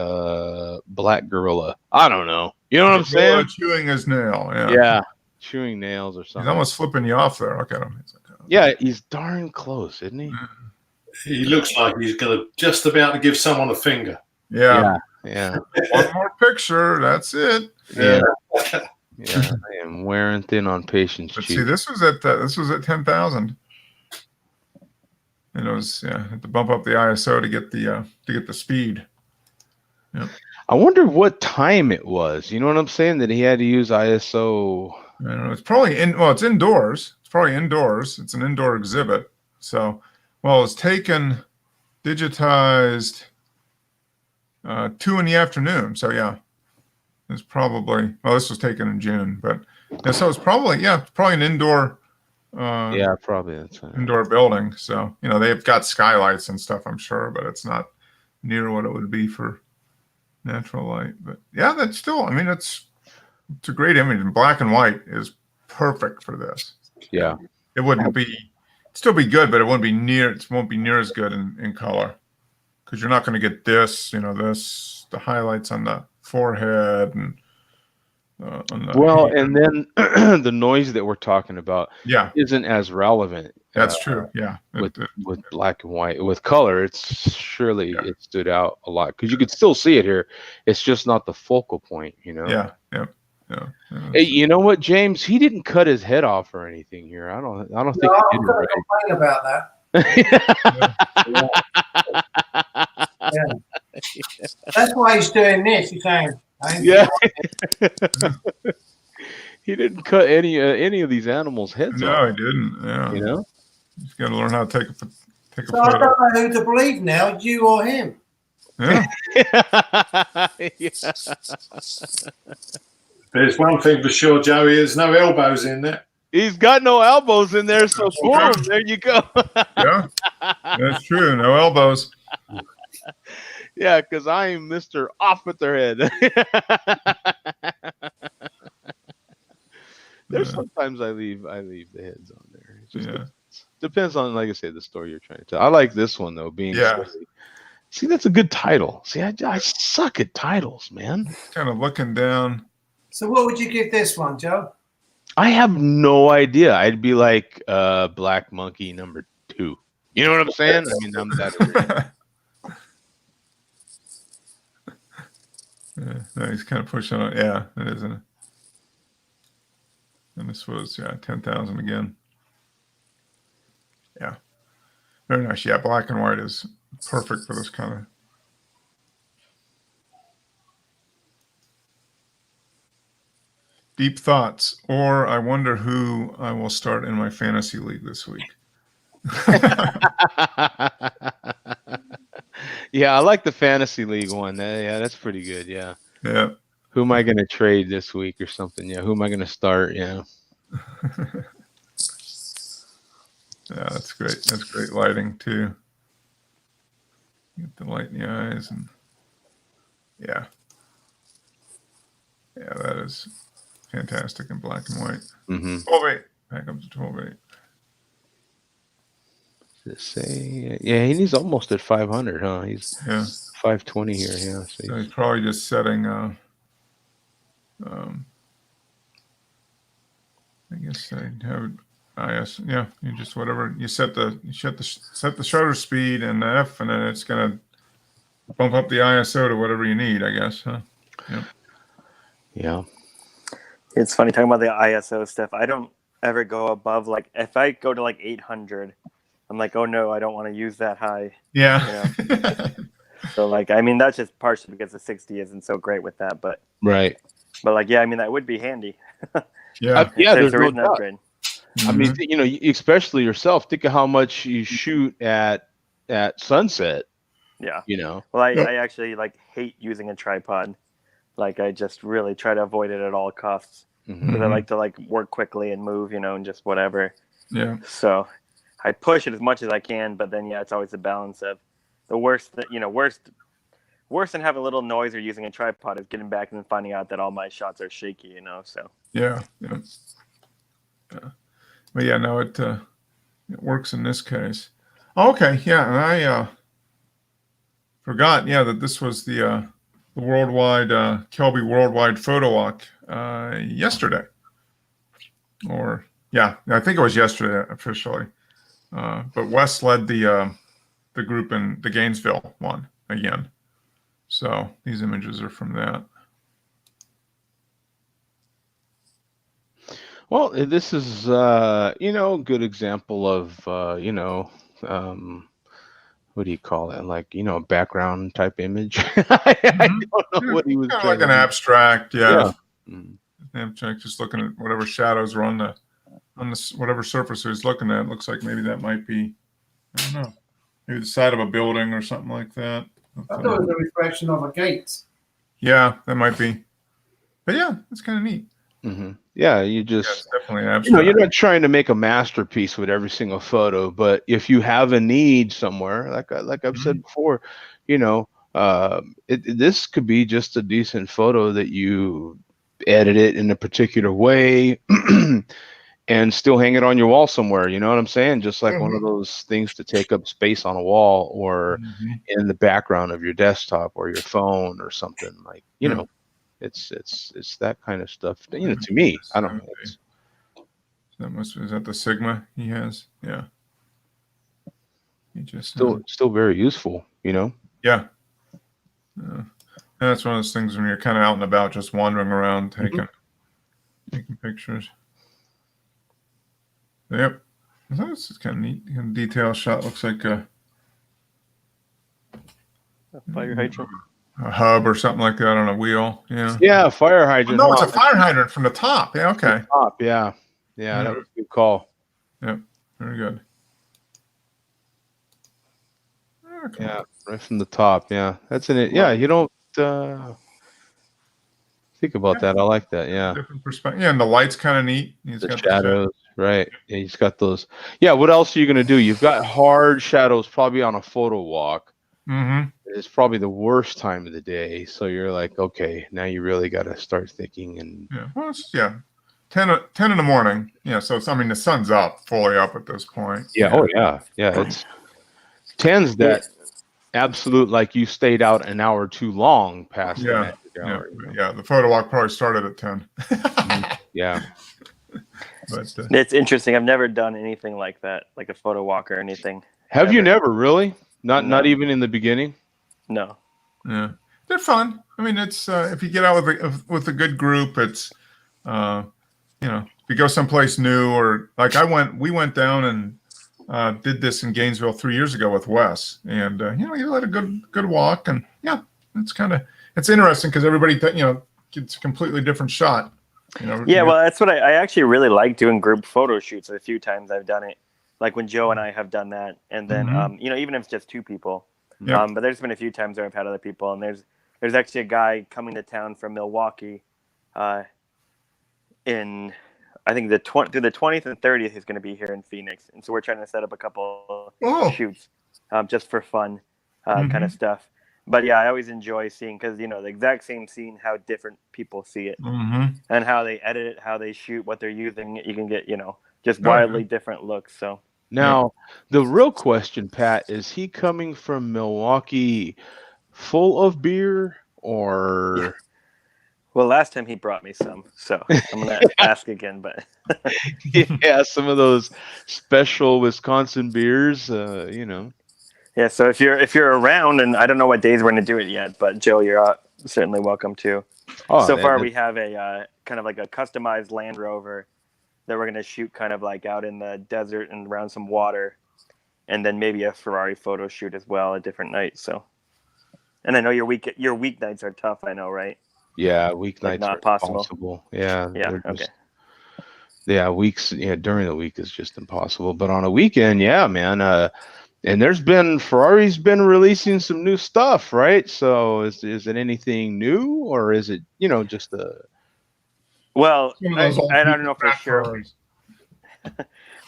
black gorilla. I don't know. You know what I'm saying? Chewing his nail. Yeah. Yeah. Chewing nails or something. He's almost flipping you off there. Look at him. He's like, yeah, he's darn close, isn't he? He looks like he's going to just about to give someone a finger. Yeah. Yeah. One more picture. That's it. Yeah. Yeah. I am wearing thin on patience. But see, this was at 10,000. And it was had to bump up the ISO to get the speed. Yeah. I wonder what time it was. You know what I'm saying? That he had to use ISO. I don't know. It's probably it's indoors. It's probably indoors. It's an indoor exhibit. So, it's taken, digitized 2 in the afternoon. So yeah, it's probably, this was taken in June, but so it's probably an indoor. Yeah, probably that's right. Indoor building. So, they've got skylights and stuff, I'm sure, but it's not near what it would be for natural light. But yeah, that's still, it's a great image, and black and white is perfect for this. Yeah. It wouldn't still be good, but it won't be near as good in color, because you're not going to get this, the highlights on the forehead and and then the noise that we're talking about isn't as relevant. That's true. Yeah. With black and white. With color, it stood out a lot, because you could still see it here. It's just not the focal point, Yeah. Hey, you know what, James? He didn't cut his head off or anything here. I don't think he did. Right. Complain about that. Yeah. That's why he's doing this. He's saying, I ain't Yeah. flying. He didn't cut any of these animals' heads No, off. he didn't. Yeah. You know. He's got to learn how to take a So I photo. don't know who to believe now, you or him. Yeah. Yeah. There's one thing for sure, Joey. There's no elbows in there. He's got no elbows in there, so That's boom, true. there you go. Yeah. That's true. No elbows. Yeah, because I am Mr. Off with their head. There's Yeah. sometimes I leave the heads on there. It just Yeah. depends on, like I said, the story you're trying to tell. I like this one though, being Yeah. silly. See, that's a good title. See, I suck at titles, man. Kind of looking down. So what would you give this one, Joe? I have no idea. I'd be like Black Monkey number 2. You know what I'm saying? I mean, I'm that. Yeah, no, he's kind of pushing on. Yeah, it is, isn't it? And this was 10,000 again. Yeah, very nice. Yeah, black and white is perfect for this kind of. Deep thoughts, or I wonder who I will start in my fantasy league this week. Yeah, I like the fantasy league one. Yeah, that's pretty good. Yeah. Yeah. Who am I going to trade this week or something? Yeah. Who am I going to start? Yeah. Yeah, that's great. That's great lighting too. Get the light in the eyes and yeah, that is fantastic in black and white. Mm-hmm. 12.8. Back up to 12.8. Say, yeah, he's almost at 500, huh? He's 520 here. Yeah. So he's probably just setting. I guess I have IS. Yeah, you just whatever you set the shutter speed and the F, and then it's gonna bump up the ISO to whatever you need. I guess, huh? Yeah. Yeah. It's funny talking about the ISO stuff. I don't ever go above, like, if I go to like 800, I'm like, oh no, I don't want to use that high. Yeah. So like, I mean, that's just partially because the 60 isn't so great with that, but right. But like, yeah, I mean, that would be handy. Yeah. Yeah. If There's there no is an doubt. upgrade. I mean, you know, especially yourself, think of how much you shoot at sunset. Yeah. You know. Well, I actually like hate using a tripod. Like, I just really try to avoid it at all costs. Because I like to like work quickly and move, you know, and just whatever. Yeah. So I push it as much as I can, but then it's always a balance of the worst than having a little noise or using a tripod is getting back and then finding out that all my shots are shaky, you know. So yeah. But yeah, no, it works in this case. Okay, yeah, and I forgot, that this was the worldwide Kelby Worldwide Photo Walk yesterday, or I think it was yesterday officially. But Wes led the group in the Gainesville one again. So these images are from that. Well, this is a good example of what do you call it? Like, background type image. I don't know what he was kind of trying like an to do. abstract, yeah. Mhm. Abstract, just looking at whatever shadows are on the whatever surface he's looking at. Looks like maybe that might be, I don't know, maybe the side of a building or something like that. I thought it was a reflection of a gate. Yeah, that might be. But yeah, it's kind of neat. Mm-hmm. Yeah, you Yeah, just it's definitely an abstract. you're not trying to make a masterpiece with every single photo, but if you have a need somewhere, like I've said before, this could be just a decent photo that you edit it in a particular way and still hang it on your wall somewhere. You know what I'm saying? Just like one of those things to take up space on a wall or in the background of your desktop or your phone or something, like, It's that kind of stuff. To me, I don't know. Is that the Sigma he has? Yeah. He just Still very useful, Yeah. That's one of those things when you're kind of out and about, just wandering around, taking pictures. Yep. This is kind of neat. Kind of detail shot. Looks like a fire hydrant. a hub or something like that on a wheel. Yeah. Yeah, fire Oh, hydrant. no, it's a hub. fire hydrant from the top. Yeah. Okay. Top, yeah. Yeah, that was a good call. Very good. Okay. Yeah, right from the top. Yeah, that's in it. Yeah, you don't think about that. I like that. Yeah, Different perspective. Yeah, and the light's kind of neat. He's the got shadows, right? Yeah, he's got those. Yeah, what else are you gonna do? You've got hard shadows probably on a photo walk. Mm-hmm. It's probably the worst time of the day. So you're like, okay, now you really got to start thinking. And Yeah. Well, it's 10 in the morning. Yeah. So it's, I mean, the sun's up, fully up at this point. yeah, oh yeah, yeah. It's 10's that absolute like you stayed out an hour too long past the Yeah. magic Yeah. hour. You know? Yeah. The photo walk probably started at 10. Yeah. But It's interesting. I've never done anything like that, like a photo walk or anything. Have you Ever. never really? Not No. even in the beginning. No. yeah, they're fun. I mean, it's if you get out with a good group, it's if you go someplace new or like we went down and did this in Gainesville 3 years ago with Wes, and you had a good walk, and yeah, it's interesting because everybody gets a completely different shot. Yeah, well, that's what I actually really like doing group photo shoots. A few times I've done it, like when Joe and I have done that, and then Mhm. even if it's just two people. Yeah. But there's been a few times where I've had other people, and there's actually a guy coming to town from Milwaukee, in I think through the 20th and 30th he's going to be here in Phoenix, and so we're trying to set up a couple Oh. shoots, just for fun, Mhm. kind of stuff. But yeah, I always enjoy seeing because the exact same scene, how different people see it, Mm-hmm. and how they edit it, how they shoot, what they're using. You can get just Oh, yeah. wildly different looks. So. Now, the real question, Pat, is he coming from Milwaukee full of beer or Well, last time he brought me some, so I'm gonna ask again. But yeah, some of those special Wisconsin beers, yeah, so if you're around, and I don't know what days we're gonna do it yet, but Joe, you're certainly welcome to. Oh, So far, we have a kind of like a customized Land Rover that we're gonna shoot kind of like out in the desert and around some water, and then maybe a Ferrari photo shoot as well a different night. So, and I know your weeknights are tough. I know, right? yeah, weeknights not are possible. impossible. Yeah, Yeah. they're Okay. just- yeah, weeks. Yeah, during the week is just impossible. But on a weekend, yeah, man. And Ferrari's been releasing some new stuff, right? So is it anything new or is it just a Well, Some of I those old don't know for back sure. Ferraris.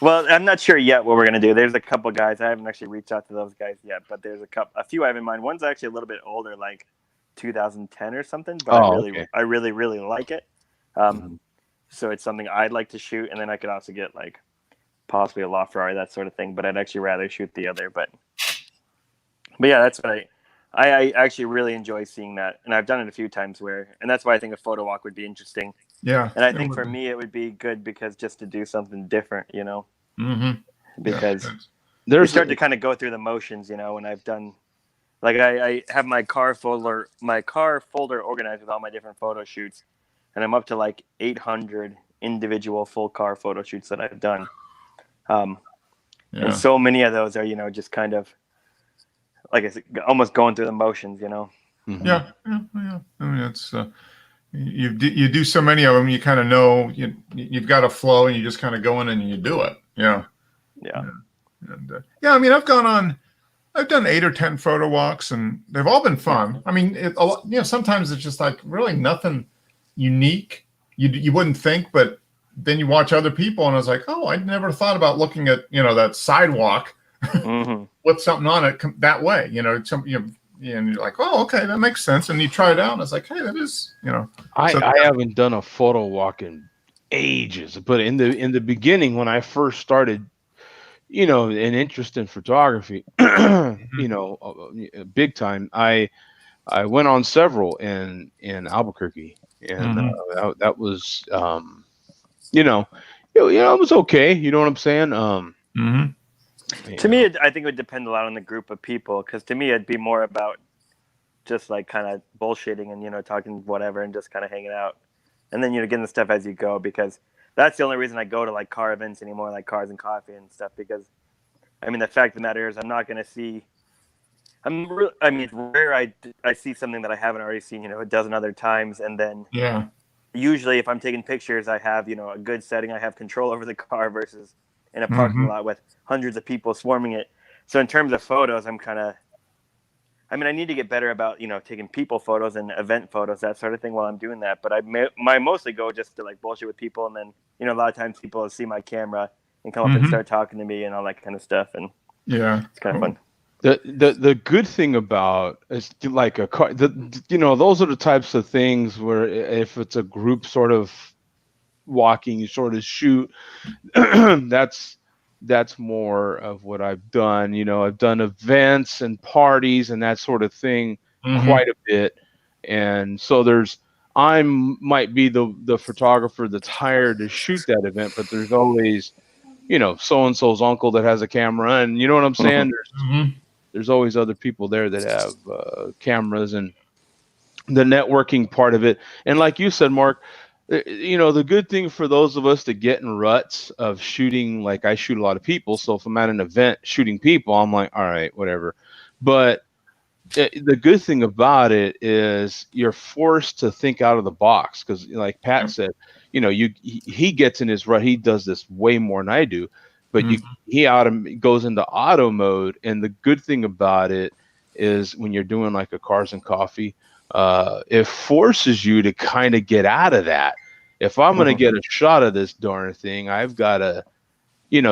Well, I'm not sure yet what we're gonna do. There's a couple guys I haven't actually reached out to those guys yet, but there's a few I have in mind. One's actually a little bit older, like 2010 or something, but okay. I really like it. So it's something I'd like to shoot, and then I could also get like possibly a LaFerrari, that sort of thing. But I'd actually rather shoot the other. But yeah, that's what I actually really enjoy seeing that, and I've done it a few times and that's why I think a photo walk would be interesting. Yeah. And I think for me it would be good because just to do something different, Mm-hmm. because Yeah. you there's start to kind of go through the motions, and I've done, like I have my car folder organized with all my different photo shoots, and I'm up to like 800 individual full car photo shoots that I've done. Yeah. And so many of those are, just kind of, like I said, almost going through the motions, Mhm. Yeah. I mean, it's you do so many of them, you kind of know you've got a flow, and you just kind of go in and you do it. Yeah. Yeah. And I mean, I've done 8 or 10 photo walks, and they've all been fun. I mean, sometimes it's just like really nothing unique. You wouldn't think, but then you watch other people, and I was like, oh, I never thought about looking at that sidewalk Mm-hmm. with something on it that way. And you're like, oh, okay, that makes sense. And you try it out, and it's like, hey, that is, I haven't done a photo walk in ages, but in the beginning when I first started, an interest in photography, big time, I went on several in Albuquerque, and that was, it was okay. You know what I'm saying? To me, I think it would depend a lot on the group of people, because to me, it'd be more about just like kind of bullshitting and, talking whatever and just kind of hanging out. And then, getting the stuff as you go, because that's the only reason I go to like car events anymore, like Cars and Coffee and stuff, because I mean, the fact of the matter is I'm not going to see I mean, it's rare I see something that I haven't already seen, a dozen other times. And then Yeah. usually if I'm taking pictures, I have, a good setting. I have control over the car versus in a parking Mhm. lot with hundreds of people swarming it. So in terms of photos, I need to get better about, taking people photos and event photos, that sort of thing while I'm doing that. But I mostly go just to like bullshit with people. And then, a lot of times people see my camera and come up and Mhm. start talking to me and all that kind of stuff. And Yeah. it's kind of fun. The good thing about is like a car, those are the types of things where if it's a group sort of walking sort of shoot, that's more of what I've done. I've done events and parties and that sort of thing Mhm. quite a bit, and so I might be the photographer that's hired to shoot that event, but there's always so and so's uncle that has a camera, and you know what I'm saying. Mhm. There's always other people there that have cameras, and the networking part of it. And like you said, Mark, the good thing for those of us that get in ruts of shooting, like I shoot a lot of people. So if I'm at an event shooting people, I'm like, all right, whatever. But the good thing about it is you're forced to think out of the box because, like Pat said, he gets in his rut. He does this way more than I do, but Mhm. he goes into auto mode. And the good thing about it is when you're doing like a cars and coffee, it forces you to kind of get out of that. If I'm going to get a shot of this darn thing, I've got to,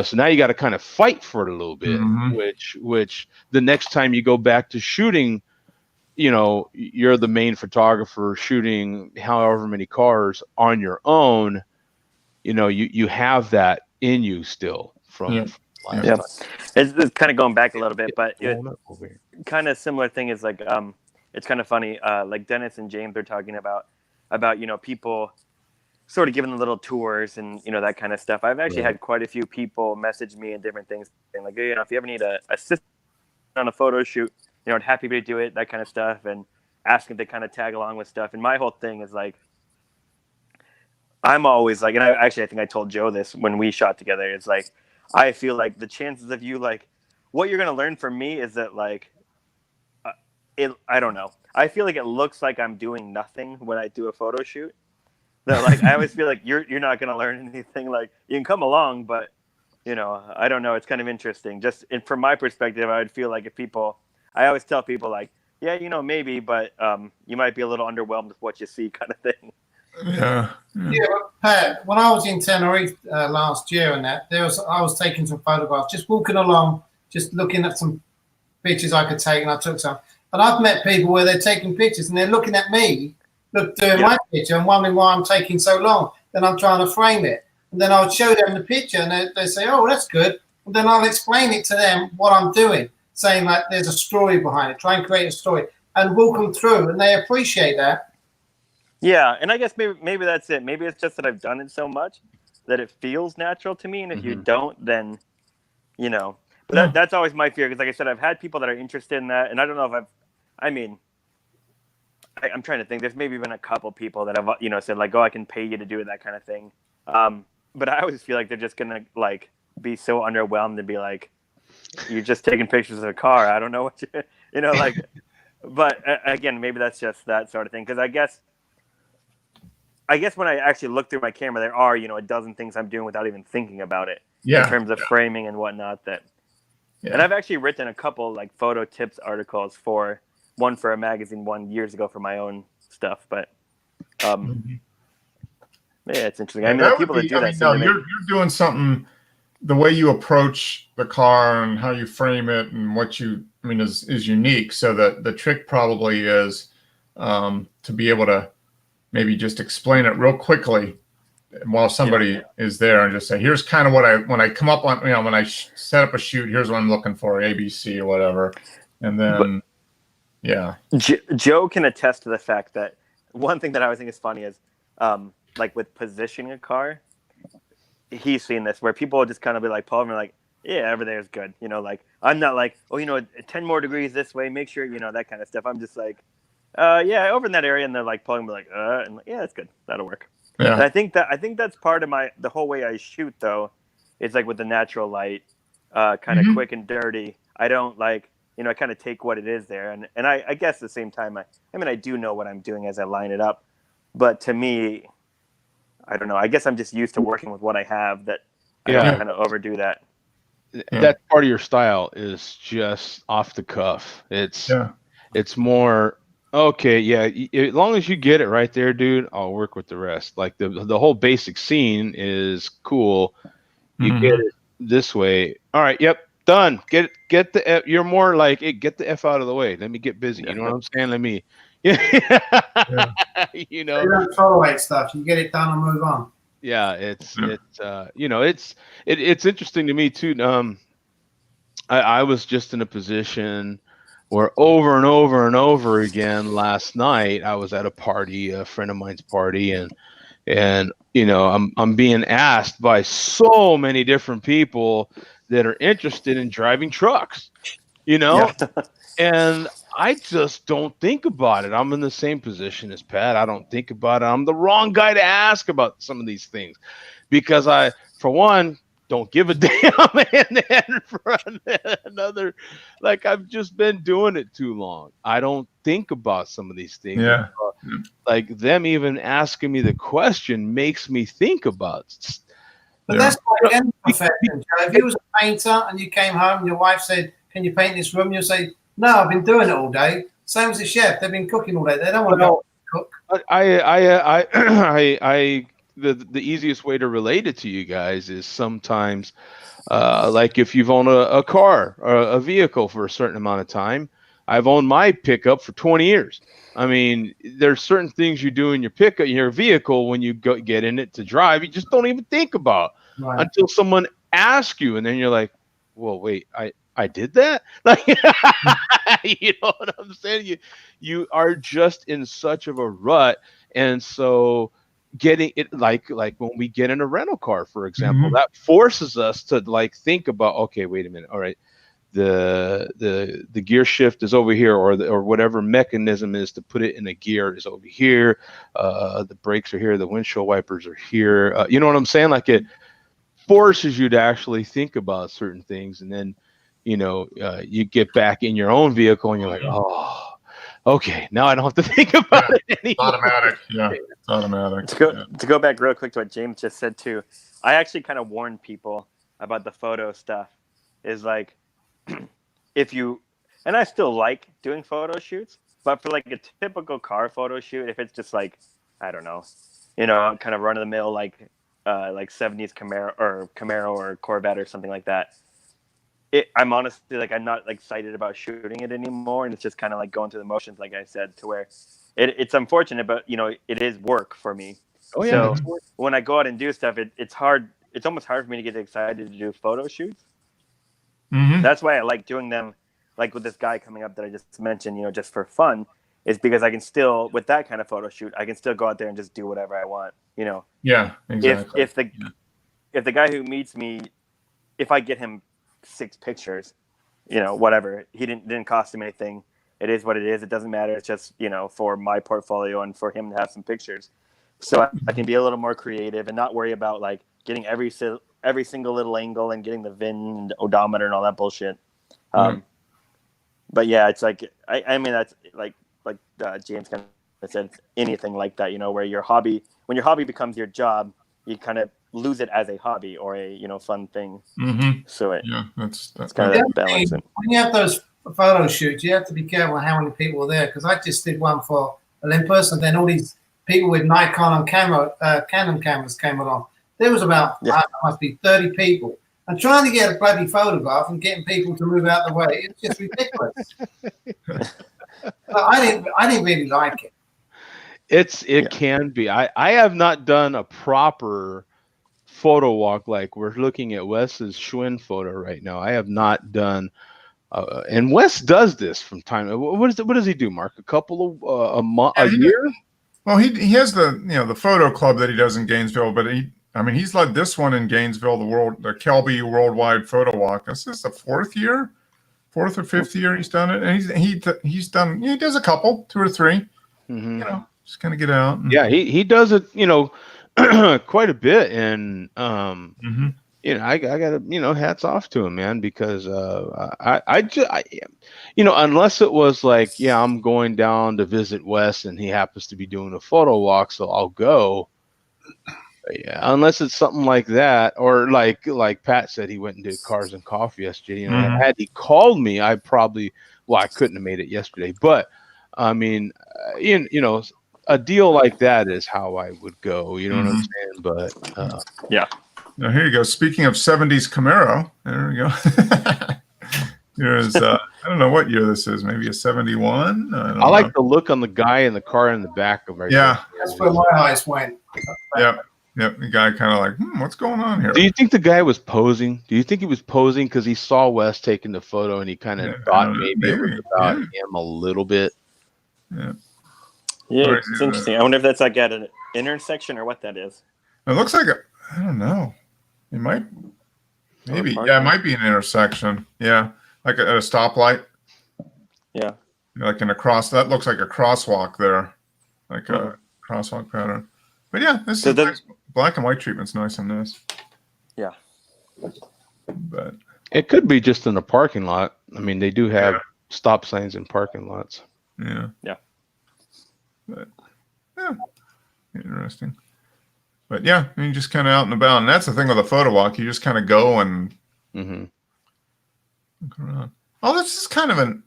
so now you got to kind of fight for it a little bit, Mhm. which the next time you go back to shooting, you're the main photographer shooting however many cars on your own, you have that in you still Yeah. from last Yeah. time. It's kind of going back a little bit, but Blowing up over here. kind of similar thing is like it's kind of funny like Dennis and James are talking about people sort of giving the little tours and that kind of stuff. I've actually Right. had quite a few people message me and different things saying like, hey, if you ever need a assistant on a photo shoot, I'm happy to do it, that kind of stuff, and asking if they kind of tag along with stuff. And my whole thing is like, I'm always like, and I think I told Joe this when we shot together. It's like, I feel like the chances of you like, what you're gonna learn from me is that like, I don't know. I feel like it looks like I'm doing nothing when I do a photo shoot. That like I always feel like you're not gonna learn anything. Like you can come along, but I don't know. It's kind of interesting. Just from my perspective, I would feel like I always tell people like, yeah, maybe, but you might be a little underwhelmed with what you see, kind of thing. Yeah. Yeah, but Pat, when I was in Tenerife last year and that, I was taking some photographs, just walking along, just looking at some pictures I could take, and I took some. And I've met people where they're taking pictures and they're looking at me, doing my picture, and wondering why I'm taking so long. Then I'm trying to frame it, and then I would show them the picture, and they say, "Oh, that's good." And then I'll explain it to them what I'm doing, saying like there's a story behind it, try and create a story, and walk them through, and they appreciate that. Yeah, and I guess maybe that's it. Maybe it's just that I've done it so much that it feels natural to me, and if you don't, then But Yeah. that's always my fear because, like I said, I've had people that are interested in that, and I don't know if I'm trying to think. There's maybe been a couple people that have said like, "Oh, I can pay you to do it," that kind of thing. But I always feel like they're just gonna like be so underwhelmed and be like, "You're just taking pictures of a car. I don't know what you like." But again, maybe that's just that sort of thing because I guess when I actually look through my camera, there are a dozen things I'm doing without even thinking about it in terms of framing and whatnot. And I've actually written a couple like photo tips articles one for a magazine, one years ago for my own stuff. But yeah, it's interesting. I mean, the people that do that. No, you're doing something. The way you approach the car and how you frame it and what is unique. So that the trick probably is to be able to maybe just explain it real quickly while somebody is there and just say, here's kind of when I come up on, when I set up a shoot, here's what I'm looking for, ABC or whatever. And then, Joe can attest to the fact that one thing that I always think is funny is like with positioning a car, he's seen this where people will just kind of be like, Paul, and like, yeah, everything is good. Like I'm not like, 10 more degrees this way, make sure, that kind of stuff. I'm just like, yeah, over in that area. And they're like pulling me like, and like, yeah, that's good. That'll work. Yeah. And I think that's part of the whole way I shoot though, is like with the natural light, kind of quick and dirty. I don't like you know, I kind of take what it is there. And I guess at the same time, I mean, I do know what I'm doing as I line it up, but to me, I don't know. I guess I'm just used to working with what I have, that I Yeah. don't kind of overdo that. That part of your style is just off the cuff. It's more okay. Yeah, as long as you get it right there, dude, I'll work with the rest. Like the whole basic scene is cool. You get it this way. All right. Yep. Done. Get the F, you're more like, hey, get the F out of the way. Let me get busy. You know what I'm saying? Let me. Yeah. You know. You don't tolerate stuff. You get it done and move on. Yeah, it's you know, it's interesting to me too. I was just in a position where over and over and over again last night I was at a party, a friend of mine's party, and you know, I'm being asked by so many different people that are interested in driving trucks, you know, and I just don't think about it. I'm in the same position as Pat. I don't think about it. I'm the wrong guy to ask about some of these things because I, for one, don't give a damn, and then for another, like I've just been doing it too long. I don't think about some of these things. Yeah. Like them even asking me the question makes me think about it. But that's like any profession, Joe. If you was a painter and you came home and your wife said, "Can you paint this room?" You'll say, "No, I've been doing it all day." Same as a chef; they've been cooking all day. They don't want to go cook. The easiest way to relate it to you guys is sometimes, like if you've owned a car or a vehicle for a certain amount of time. I've owned my pickup for 20 years. I mean, there's certain things you do in your pickup, your vehicle, when you get in it to drive, you just don't even think about until someone asks you, and then you're like, "Well, wait, I did that?" Like, you know what I'm saying? You are just in such of a rut, and so getting it like when we get in a rental car, for example, that forces us to like think about, okay, wait a minute, all right. The gear shift is over here, or whatever mechanism is to put it in a gear is over here. The brakes are here. The windshield wipers are here. You know what I'm saying? Like it forces you to actually think about certain things, and then you know you get back in your own vehicle and you're like, oh, okay, now I don't have to think about it anymore. It's automatic. Yeah, it's automatic. To go back real quick to what James just said too, I actually kind of warned people about the photo stuff. Is like, if you, and I still like doing photo shoots, but for like a typical car photo shoot, if it's just like, I don't know, you know, kind of run of the mill, like 70s Camaro or Corvette or something like that. I'm honestly like, I'm not like excited about shooting it anymore. And it's just kind of like going through the motions, like I said, to where it's unfortunate, but you know, it is work for me. Oh yeah. So when I go out and do stuff, it's hard. It's almost hard for me to get excited to do photo shoots. That's why I like doing them, like with this guy coming up that I just mentioned, you know, just for fun, is because I can still, with that kind of photo shoot, I can still go out there and just do whatever I want, you know. Yeah, exactly. If the guy who meets me, if I get him 6 pictures, you know, whatever, he didn't cost him anything. It is what it is. It doesn't matter. It's just, you know, for my portfolio and for him to have some pictures. So I can be a little more creative and not worry about like getting every single little angle and getting the VIN and odometer and all that bullshit. But yeah, it's like, I mean, that's like James kind of said, anything like that, you know, where when your hobby becomes your job, you kind of lose it as a hobby or a, you know, fun thing. So that's kind of that balance. When you have those photo shoots, you have to be careful how many people are there. Because I just did one for Olympus, and then all these people with Nikon and Canon cameras came along. There was about must be 30 people, and trying to get a bloody photograph and getting people to move out the way, it's just ridiculous. But I didn't really like it. It can be. I have not done a proper photo walk like we're looking at Wes's Schwinn photo right now. I have not done, and Wes does this from time. What does he do, Mark? A couple of a year? Well, he has the photo club that he does in Gainesville, but he's led this one in Gainesville, the Kelby Worldwide Photo Walk. This is the 4th or 5th year he's done it, and he does a couple, 2 or 3. You know, just kind of get out. Yeah, he does it, you know, quite a bit, and I gotta, hats off to him, man, because unless it was like, yeah, I'm going down to visit Wes and he happens to be doing a photo walk, so I'll go. Yeah, unless it's something like that, or like Pat said, he went and did Cars and Coffee yesterday. Mhm. Had he called me, I probably, I couldn't have made it yesterday. But I mean, a deal like that is how I would go. You know what I'm saying? But Now here you go. Speaking of 70s Camaro, there we go. Here's I don't know what year this is. Maybe a 71. I don't I like know. the look on the guy in the car in the back of right Yeah. That's where my eyes went. Yep. The guy kind of like, what's going on here? Do you think the guy was posing? Do you think he was posing because he saw Wes taking the photo and he kind of Yeah, I thought don't know, maybe it was maybe, about yeah. him a little bit? Yeah. Yeah, Or it's is it, interesting. I wonder if that's like at an intersection or what that is. It looks like I don't know. It might, maybe. parking. Yeah, it might be an intersection. Yeah, like at a stoplight. Yeah. Like in a cross. That looks like a crosswalk there, like a crosswalk pattern. But yeah, this So is the- nice. Black and white treatment's nice on this. Yeah. But It could be just in a parking lot. I mean, they do have stop signs in parking lots. yeah. Yeah. But yeah, interesting. But yeah, I mean, just kind of out and about. And that's the thing with a photo walk. You just kind of go and Hmm. look around. Oh, this is kind of an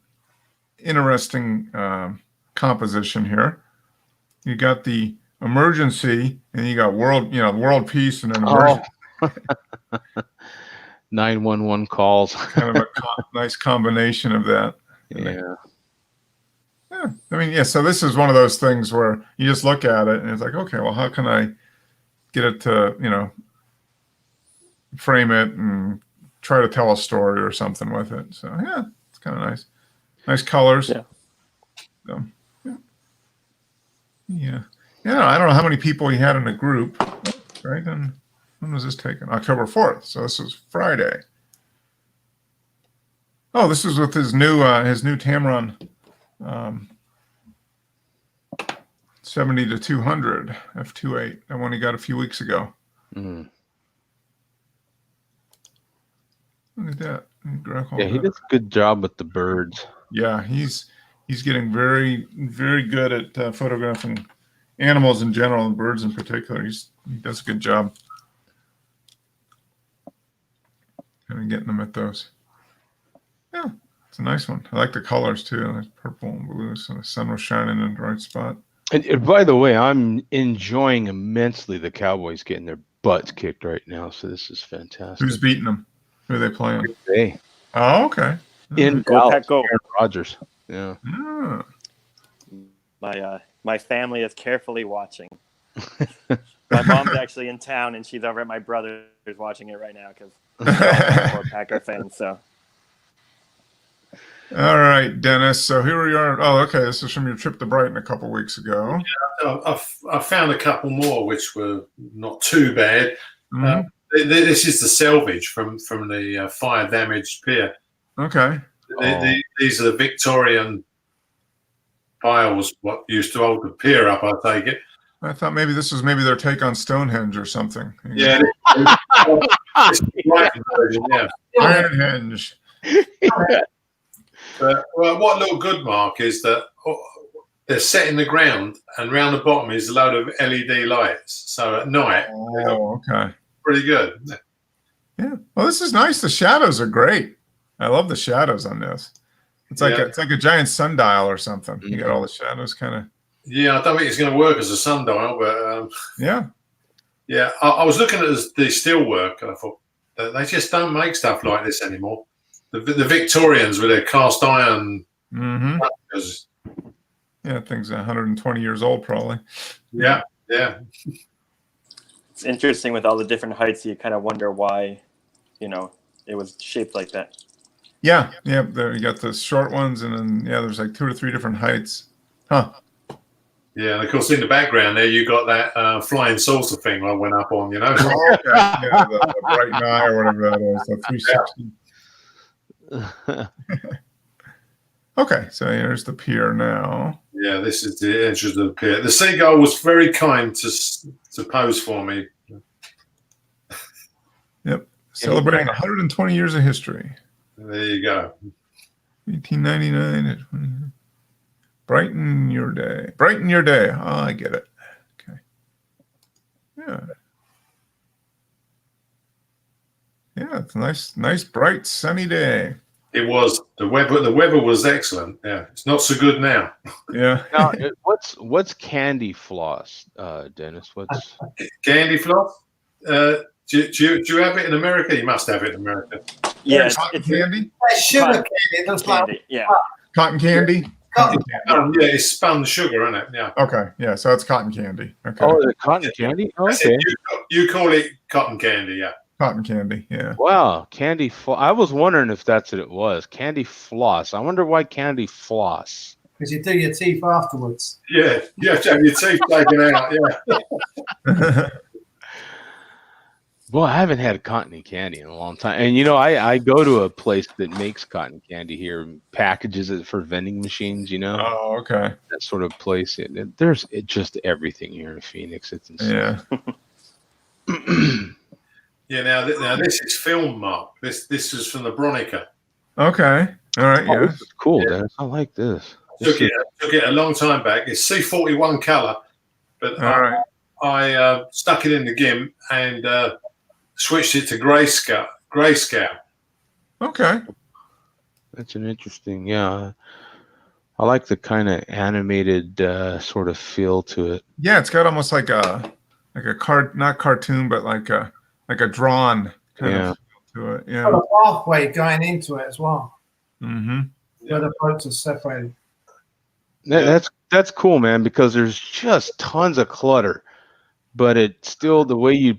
interesting composition here. You got the emergency, and you got world peace, and then emergency. 911 calls. Kind of a nice combination of that. Yeah. Yeah, I mean, yeah. So this is one of those things where you just look at it, and it's like, okay, well, how can I get it to, frame it and try to tell a story or something with it? So yeah, it's kind of nice. Nice colors. Yeah. So, yeah. I don't know how many people he had in a group, right? And when was this taken? October 4th. So this was Friday. Oh, this is with his new Tamron 70 to 200 F28. That one he got a few weeks ago. Mm. Look at that. Yeah, he does a good job with the birds. Yeah, he's getting very, very good at photographing animals in general and birds in particular. He does a good job. Kind of getting them at those. Yeah, it's a nice one. I like the colors too. Nice purple and blue. So the sun was shining in the right spot. And by the way, I'm enjoying immensely the Cowboys getting their butts kicked right now. So this is fantastic. Who's beating them? Who are they playing? Hey, Oh, okay. in Go, Dallas, Pack, go. Aaron Rodgers. Yeah. Ah. My family is carefully watching. My mom's actually in town, and she's over at my brother's watching it right now because we're Packer fans. So All right, Dennis. So here we are. Oh, okay. This is from your trip to Brighton a couple weeks ago. I found a couple more which were not too bad. Mhm. This is the salvage from the fire damaged pier. Okay. These are the Victorian piles, what used to hold the pier up, I take it. I thought maybe this was their take on Stonehenge or something. Yeah. It's the right version, yeah. Stonehenge. But, well, what looked good, Mark, is that they're set in the ground, and round the bottom is a load of LED lights. So at night, Oh, okay. pretty good. Yeah. Well, this is nice. The shadows are great. I love the shadows on this. It's like Yeah. it's like a giant sundial or something. You got all the shadows kind of. Yeah, I don't think it's going to work as a sundial, but Yeah. yeah, I was looking at the steel work, and I thought they just don't make stuff like this anymore. The Victorians with their cast iron. Mm-hmm. Because, Yeah. Thing's 120 years old, probably. yeah. it's interesting with all the different heights. You kind of wonder why, it was shaped like that. Yeah. Yeah. There you got the short ones, and then there's like 2 or 3 different heights. Huh. Yeah, and of course, in the background there, you got that flying saucer thing I went up on, Oh, okay. Yeah, the Bright Eye or whatever that is, the 360. Okay, so here's the pier now. Yeah, this is the entrance of the pier. The seagull was very kind to pose for me. Celebrating 120 years of history. There you go. 1899. Brighten your day. Brighten your day. Oh, I get it. Okay. Yeah. Yeah, it's a nice, bright, sunny day. It was the weather was excellent. Yeah, it's not so good now. Yeah. Now, what's candy floss, Dennis? What's Candy floss? Do you have it in America? You must have it in America. Yeah, Cotton it's candy? That's sugar candy. It looks like candy. Yeah. Cotton candy? cotton. Yeah, it's spun sugar, isn't it? Yeah. Okay. Yeah, so it's cotton candy. Okay. oh, the cotton candy? Oh, okay. You call it cotton candy, yeah. Cotton candy. Yeah. Wow, candy floss. I was wondering if that's what it was. Candy floss. I wonder why candy floss. Because you do your teeth afterwards. Yeah, you have to have your teeth taken out. Yeah. Well, I haven't had cotton candy in a long time. And, you know, I go to a place that makes cotton candy here, and packages it for vending machines, you know, Oh, okay. that sort of place. There's just everything here in Phoenix. It's insane. Yeah. Yeah. Now this is film, Mark. This is from the Bronica. Okay. All right. Oh, Yeah. this is cool, Dennis. I like this. Took it a long time back. It's C41 color, but All right. I stuck it in the GIMP and switched it to grayscale. Okay. That's an interesting, yeah. I like the kind of animated sort of feel to it. Yeah, it's got almost like a not cartoon, but like a drawn kind of feel to it. Yeah. Got a pathway going into it as well, Mm-hmm. where the boats are separated. That's cool, man, because there's just tons of clutter, but it's still the way you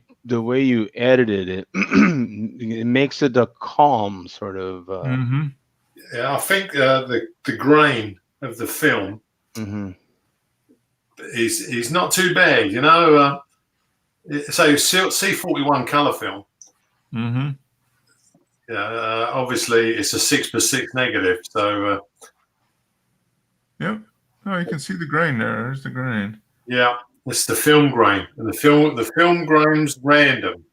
edited it, it makes it a calm sort of. Mm-hmm. Yeah, I think the grain of the film Mhm. is not too bad. You know, so C41 color film. Mm-hmm. Yeah, obviously it's a 6x6 negative. So Yep. Oh, you can see the grain there. There's the grain. yeah, it's the film grain, and the film grain's random,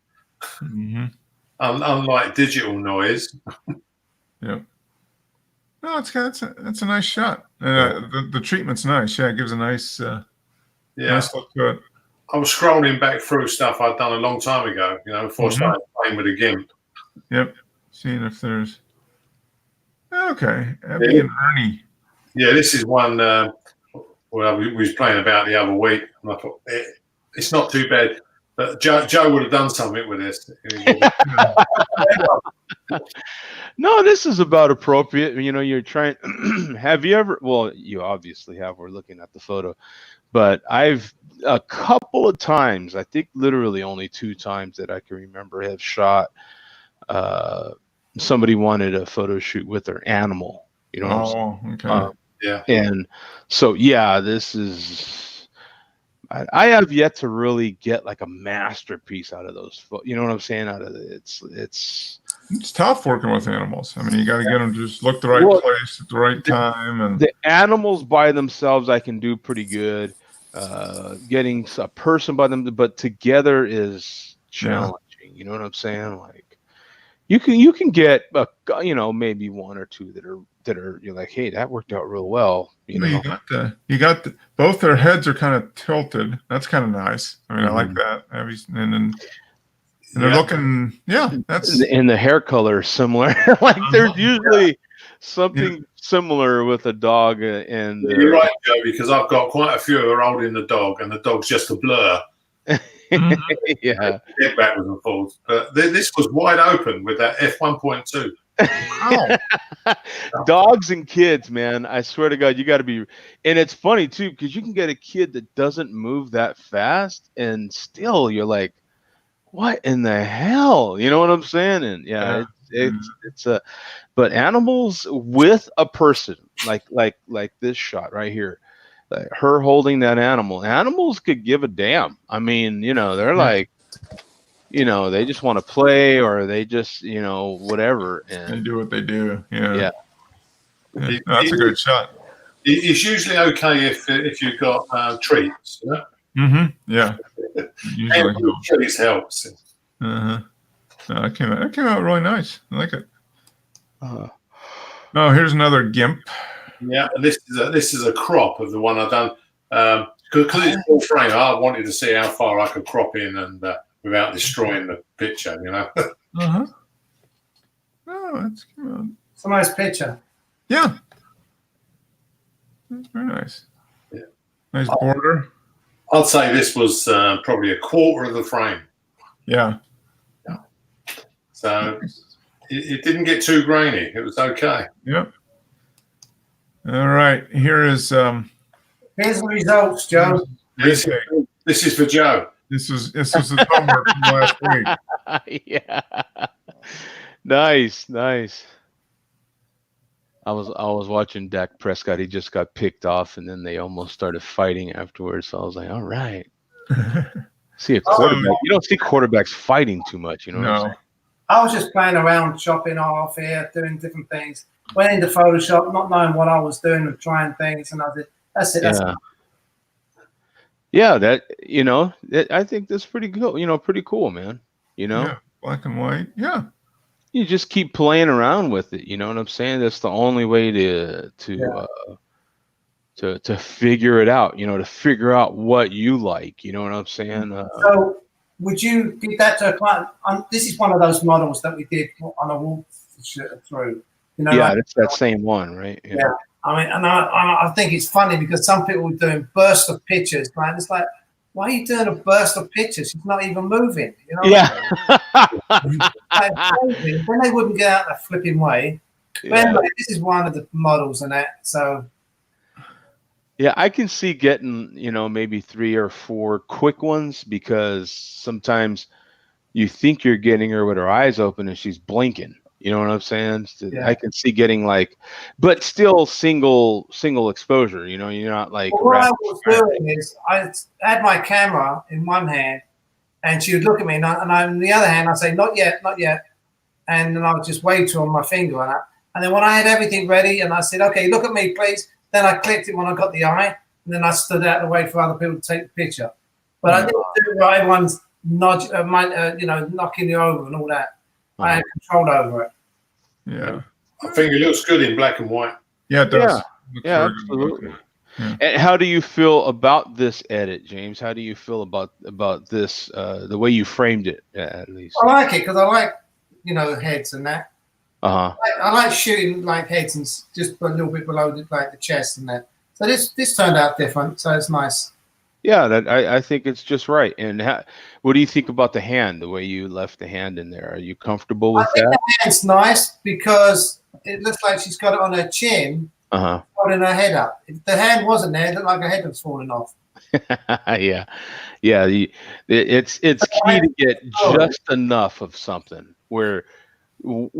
Mm-hmm. unlike digital noise. Yep. No, that's a nice shot. The treatment's nice. Yeah, it gives a nice Yeah, nice look to it. I was scrolling back through stuff I'd done a long time ago. You know, before I started playing with the GIMP. Yep. Seeing if there's okay. Abby and Ernie. Yeah, this is one. Well, we was playing about the other week, and I thought it's not too bad. But Joe would have done something with this. No, this is about appropriate. You know, you're trying. Have you ever? Well, you obviously have. We're looking at the photo, but I've a couple of times. I think literally only 2 times that I can remember have shot. Somebody wanted a photo shoot with their animal. You know what I'm saying? Oh, okay. Yeah, And so, yeah, this is. I have yet to really get like a masterpiece out of those. You know what I'm saying? Out of it. It's tough working with animals. I mean, you got to get them to just look the right place at the right time, and the animals by themselves I can do pretty good. Getting a person by them, but together is challenging. You know what I'm saying? Like you can get maybe 1 or 2 that are you're like, hey, that worked out real well. You know, you got both their heads are kind of tilted. That's kind of nice. I mean, I like that. And they're looking, that's and the hair color is similar. Like there's usually something similar with a dog and you're right, Joe, because I've got quite a few that are holding the dog, and the dog's just a blur. Yeah, Head backwards and forwards. But this was wide open with that f1.2. wow. Dogs and kids, man. I swear to God, you got to be. And it's funny too, because you can get a kid that doesn't move that fast, and still you're like, what in the hell? You know what I'm saying? And it's a. But animals with a person, like this shot right here, like her holding that animal. Animals could give a damn. I mean, you know, they're like. You know, they just want to play, or they just, whatever. They And do what they do. Yeah. Yeah. No, that's a good shot. It's usually okay if you've got treats. You know? Mm-hmm. Yeah. Usually And treats helps. Uh-huh. No, that came out really nice. I like it. Uh, Oh, here's another GIMP. Yeah, and this is a crop of the one I've done because it's full frame. I wanted to see how far I could crop in and without destroying the picture. You know. Uh-huh. Oh, that's good. It's a nice picture. Yeah. That's very nice. Yeah. Nice border. I'd say this was probably a quarter of the frame. Yeah. So it didn't get too grainy. It was okay. Yep. All right. Here is Here's the results, Joe. This is for Joe. This is his homework from last week. yeah. Nice. I was watching Dak Prescott. He just got picked off, and then they almost started fighting afterwards. So I was like, all right. See a quarterback. You don't see quarterbacks fighting too much, you know what I'm No. saying? I was just playing around, chopping off here, doing different things. Went into Photoshop, not knowing what I was doing and trying things, and I did. That's it. That's Yeah. Yeah, I think that's pretty cool. Pretty cool, man. Yeah. Black and white. Yeah. You just keep playing around with it. You know what I'm saying? That's the only way to figure it out. To figure out what you like. You know what I'm saying? So, would you give that to a client? This is one of those models that we did on a walk through. Yeah, it's that same one, right? Yeah. I mean, and I think it's funny because some people are doing bursts of pictures, right? It's like, why are you doing a burst of pictures? She's not even moving. You know? Yeah. Then they wouldn't get out the flipping way. But anyway, this is one of the models and that. So. Yeah, I can see getting, maybe 3 or 4 quick ones because sometimes you think you're getting her with her eyes open and she's blinking. You know what I'm saying? Yeah. I can see getting but still single exposure. You're not like. Well, what I was doing is I had my camera in one hand, and she would look at me, and on the other hand, I'd say, "Not yet, not yet," and then I would just wave to her on my finger, and then when I had everything ready, and I said, "Okay, look at me, please," then I clicked it when I got the eye, and then I stood out the way for other people to take the picture. But I didn't do it where everyone's knocking you over and all that. I had control over it. Yeah. I think it looks good in black and white. Yeah, it does. Yeah. Looks Yeah, very good. absolutely. Yeah. And how do you feel about this edit, James? How do you feel about this? The way you framed it, at least. I like it because I like heads and that. Uh-huh. I like shooting like heads and just a little bit below the chest and that. So this turned out different. So it's nice. Yeah, I think it's just right. And what do you think about the hand? The way you left the hand in there, are you comfortable with I think that? the hand's nice because it looks like she's got it on her chin, holding her head up. If the hand wasn't there, it looked like her head was falling off. Yeah. It's key to get just enough of something where in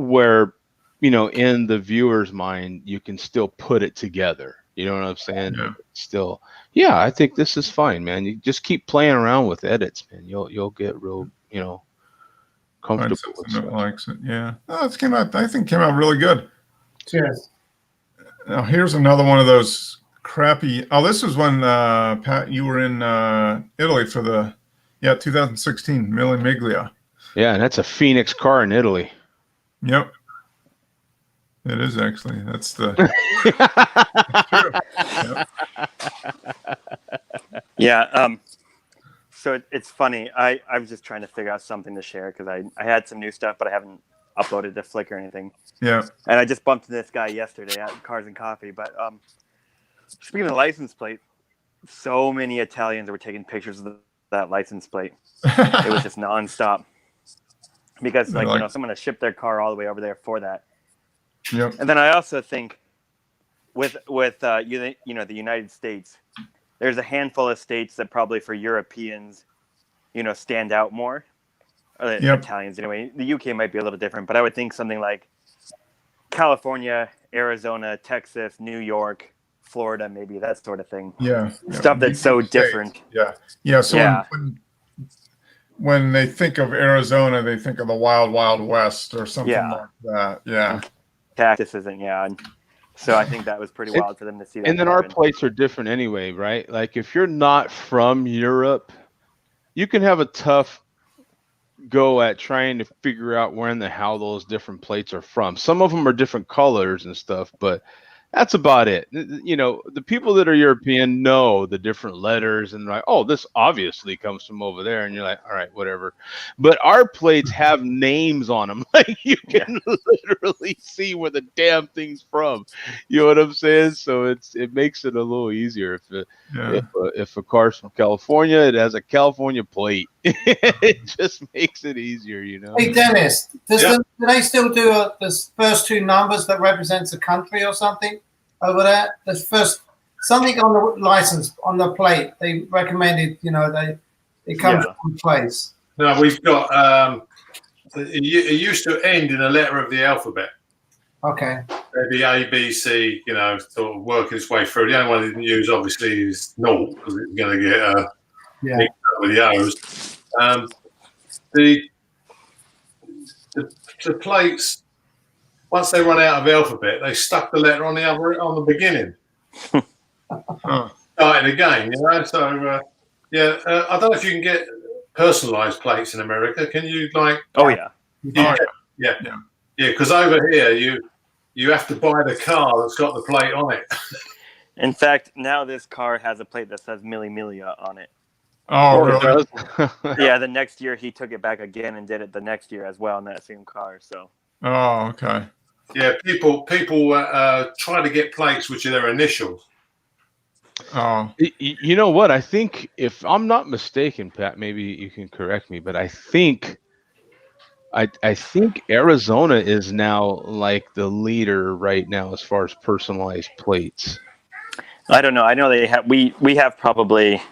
the viewer's mind you can still put it together. You know what I'm saying? Yeah. Still, I think this is fine, man. You just keep playing around with edits, man. You'll get real, comfortable Find with something that stuff. likes it. Yeah. Oh, I think it came out really good. Cheers. Now here's another one of those crappy. Oh, this was when Pat, you were in Italy for the 2016 Mille Miglia. Yeah, and that's a Phoenix car in Italy. Yep. It is actually. That's the. Yep. Yeah. So it's funny. I was just trying to figure out something to share because I had some new stuff, but I haven't uploaded to Flickr or anything. Yeah. And I just bumped into this guy yesterday at Cars and Coffee. But speaking of the license plate, so many Italians were taking pictures of that license plate. It was just nonstop because someone has shipped their car all the way over there for that. Yep. And then I also think with the United States, there's a handful of states that probably for Europeans, stand out more. Or Italians anyway. The UK might be a little different, but I would think something like California, Arizona, Texas, New York, Florida, maybe that sort of thing. Yeah. Stuff that's so different. Yeah. Yeah. So Yeah. when they think of Arizona, they think of the Wild Wild West or something like that. Yeah. Texas isn't, and so I think that was pretty wild for them to see that. And then our happen. plates are different anyway, right? Like if you're not from Europe, you can have a tough go at trying to figure out where in the hell those different plates are from. Some of them are different colors and stuff, but that's about it. You know, the people that are European know the different letters and like, oh, this obviously comes from over there, and you're like, all right, whatever. But our plates have names on them, like you can literally see where the damn thing's from. You know what I'm saying? So it makes it a little easier if a car's from California, it has a California plate. It just makes it easier, you know. Hey Dennis, do Yeah. they still do the first two numbers that represents a country or something over there? The first something on the license on the plate. They recommended, you know, it comes Yeah. from place. No, we've got. It used to end in a letter of the alphabet. Okay. Maybe A, B, C. You know, sort of working its way through. The only one it didn't use, obviously, is naught because it's going to get Yeah. mixed up with the O's. The plates, once they run out of alphabet, they stuck the letter on the beginning. Huh. Started again, you know. So I don't know if you can get personalised plates in America. Can you like? Oh yeah. Yeah. Because over here you have to buy the car that's got the plate on it. In fact, now this car has a plate that says Milli Milia on it. Oh, it really? does? Yeah, the next year he took it back again and did it the next year as well in that same car. So Oh, okay. Yeah, people try to get plates which are their initials. Oh, You know what? I think, if I'm not mistaken, Pat, maybe you can correct me, but I think Arizona is now like the leader right now as far as personalized plates. I don't know. I know they have. We have probably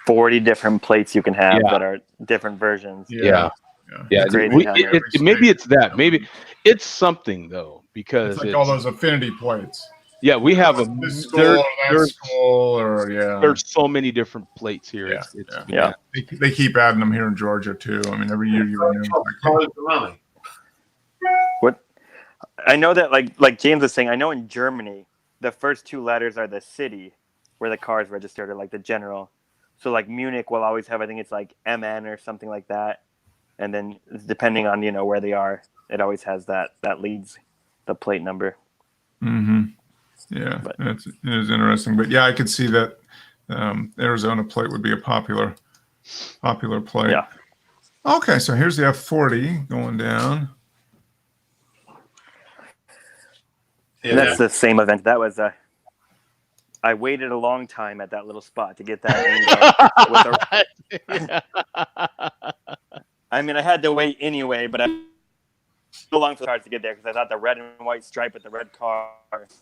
40 different plates you can have that are different versions. Yeah. It's crazy how they're- Maybe it's that. Maybe it's something though, because It's like all those affinity plates. yeah, we have This school or that school, or there's so many different plates here. Yeah, Yeah. They keep adding them here in Georgia too. I mean, every year you renew. Loads of money. What I know that like James was saying, I know in Germany the first two letters are the city where the car is registered, or like the general. So like Munich will always have, I think it's like MN or something like that. And then depending on, you know, where they are, it always has that leads the plate number. Mm-hmm. Yeah, it is interesting. But yeah, I could see that Arizona plate would be a popular plate. Yeah. Okay, so here's the F40 going down. Yeah. And that's the same event. That was I waited a long time at that little spot to get that. I mean, I had to wait anyway, but I so long for the cars to get there because I thought the red and white stripe with the red car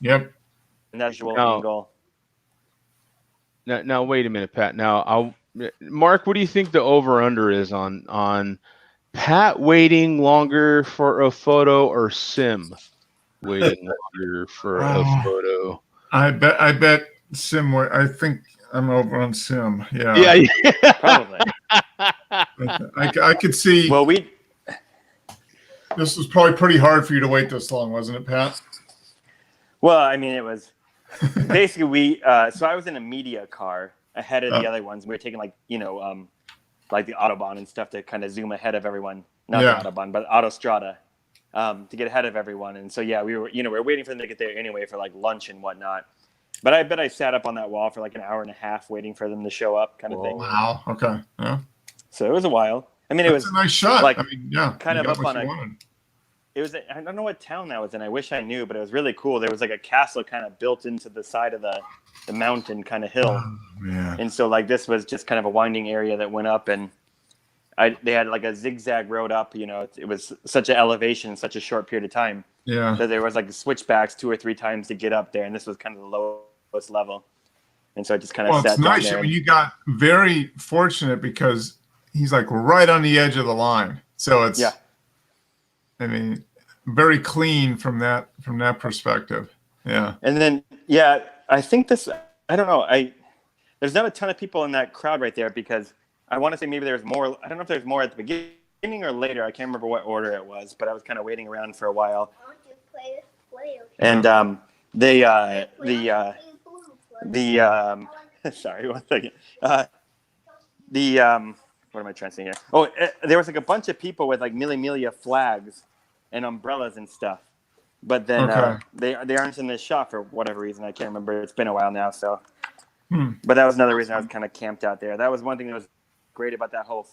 Yep. and that visual No. angle. Now wait a minute, Pat. Now Mark, what do you think the over under is on Pat waiting longer for a photo or Sim waiting longer for a photo? I bet Sim. I think I'm over on Sim. Yeah. Yeah. Probably. I could see. Well, This was probably pretty hard for you to wait this long, wasn't it, Pat? Well, I mean, it was basically so I was in a media car ahead of the other ones. We were taking like the Autobahn and stuff to kind of zoom ahead of everyone. Not the Autobahn, but Autostrada, to get ahead of everyone. And so we were waiting for them to get there anyway for like lunch and whatnot. But I bet I sat up on that wall for like an hour and a half waiting for them to show up, kind of thing. Wow. Okay. Yeah. So it was a while. I mean, it was a nice shot. like, I mean, yeah. kind of you got up what on you a- wanted. It was. I don't know what town that was in. I wish I knew, but it was really cool. There was like a castle kind of built into the side of the mountain kind of hill, Yeah. and so like this was just kind of a winding area that went up, and they had like a zigzag road up. You know, it was such an elevation in such a short period of time Yeah. that there was like switchbacks 2 or 3 times to get up there, and this was kind of the lowest level, and so I just kind of Well, sat it's down nice. there. I mean, you got very fortunate because he's like right on the edge of the line. So it's, Yeah. I mean, very clean from that perspective. Yeah. And then, I think I don't know. There's not a ton of people in that crowd right there because I want to say maybe there's more. I don't know if there's more at the beginning or later. I can't remember what order it was, but I was kind of waiting around for a while. And sorry, one second. what am I trying to say here? Oh, there was like a bunch of people with like Mille Miglia flags and umbrellas and stuff. But then Okay. they aren't in this shot for whatever reason. I can't remember. It's been a while now. So, Hmm. but that was another reason I was kind of camped out there. That was one thing that was great about that whole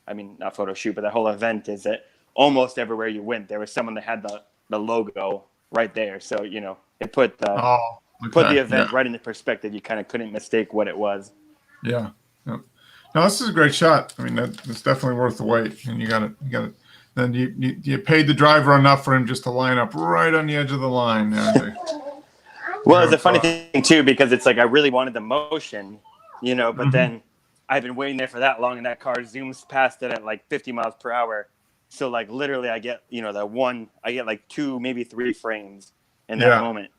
not photo shoot, but that whole event is that almost everywhere you went, there was someone that had the logo right there. So, you know, it put the event right into perspective. You kind of couldn't mistake what it was. Yeah. Yep. No, this is a great shot. I mean, it's definitely worth the wait. And you got it. Then you paid the driver enough for him just to line up right on the edge of the line. There. Well, it's a funny thing too, because it's like I really wanted the motion, you know, but then I've been waiting there for that long, and that car zooms past it at like 50 miles per hour. So like literally, I get I get like 2, maybe 3 frames in that moment.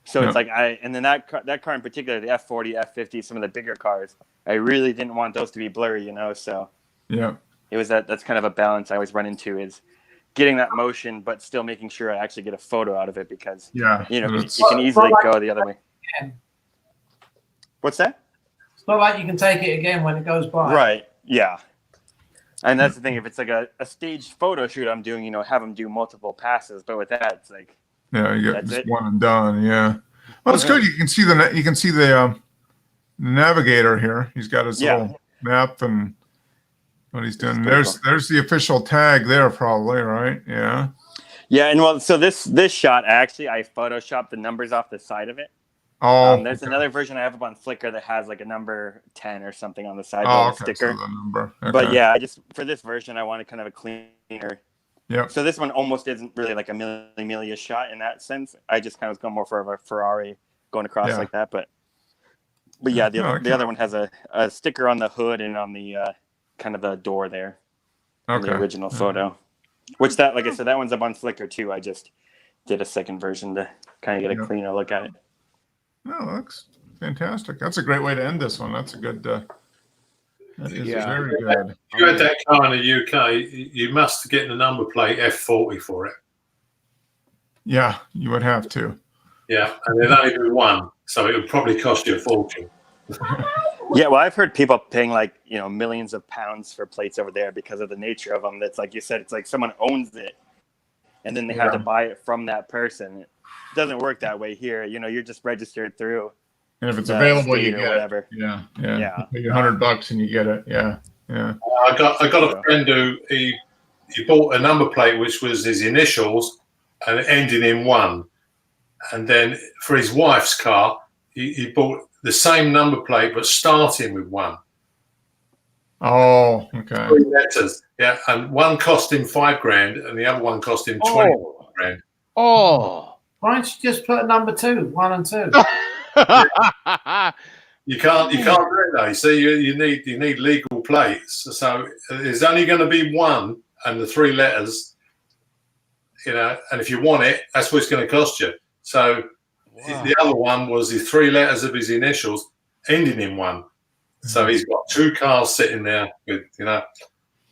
So it's like and then that car in particular, the F40, F50, some of the bigger cars, I really didn't want those to be blurry, you know. So Yeah. it was that's kind of a balance I always run into, is getting that motion, but still making sure I actually get a photo out of it, because you know you can easily go the other way. What's that? It's not like you can take it again when it goes by. Right. Yeah. And that's the thing. If it's like a staged photo shoot I'm doing, you know, have them do multiple passes. But with that, it's like, Yeah, you get that's just it. one and done. Yeah. Well, it's good. You can see the navigator here. He's got his little map and what he's doing. There's the official tag there, probably, right? Yeah. Yeah, and well, so this shot actually I photoshopped the numbers off the side of it. Oh, There's another version I have up on Flickr that has like a number 10 or something on the side Oh, of the okay. sticker. So the number. Okay. But yeah, I just for this version I wanted kind of a cleaner. Yep. So this one almost isn't really like a Mille Miglia shot in that sense. I just kind of was going more for a Ferrari going across like that. But yeah, the other one has a sticker on the hood and on the kind of the door there. In the original photo. Which that, like I said, that one's up on Flickr too. I just did a second version to kind of get a cleaner look at it. No, that's fantastic. That's a great way to end this one. That's a good. That is very good. If you had that car in the UK, you must get the number plate F40 for it. Yeah, you would have to. Yeah, and there'd only be one, so it would probably cost you a fortune. Yeah, well, I've heard people paying like, you know, millions of pounds for plates over there because of the nature of them. That's like you said, it's like someone owns it, and then they have to buy it from that person. It doesn't work that way here. You know, you're just registered through. And if it's available, you or get whatever. it. Yeah. Yeah. You pay $100 and you get it. Yeah. I got a friend who he bought a number plate which was his initials and it ended in 1, and then for his wife's car he bought the same number plate but starting with 1. Oh, okay. 3 letters. Yeah, and one cost him $5,000 and the other one cost him $20,000. Oh. Why don't you just put number 2, 1 and 2? You can't do it though. You see, you need legal plates. So there's only going to be 1 and the 3 letters. You know, and if you want it, that's what it's going to cost you. So the other one was the 3 letters of his initials ending in 1. So he's got 2 cars sitting there with, you know,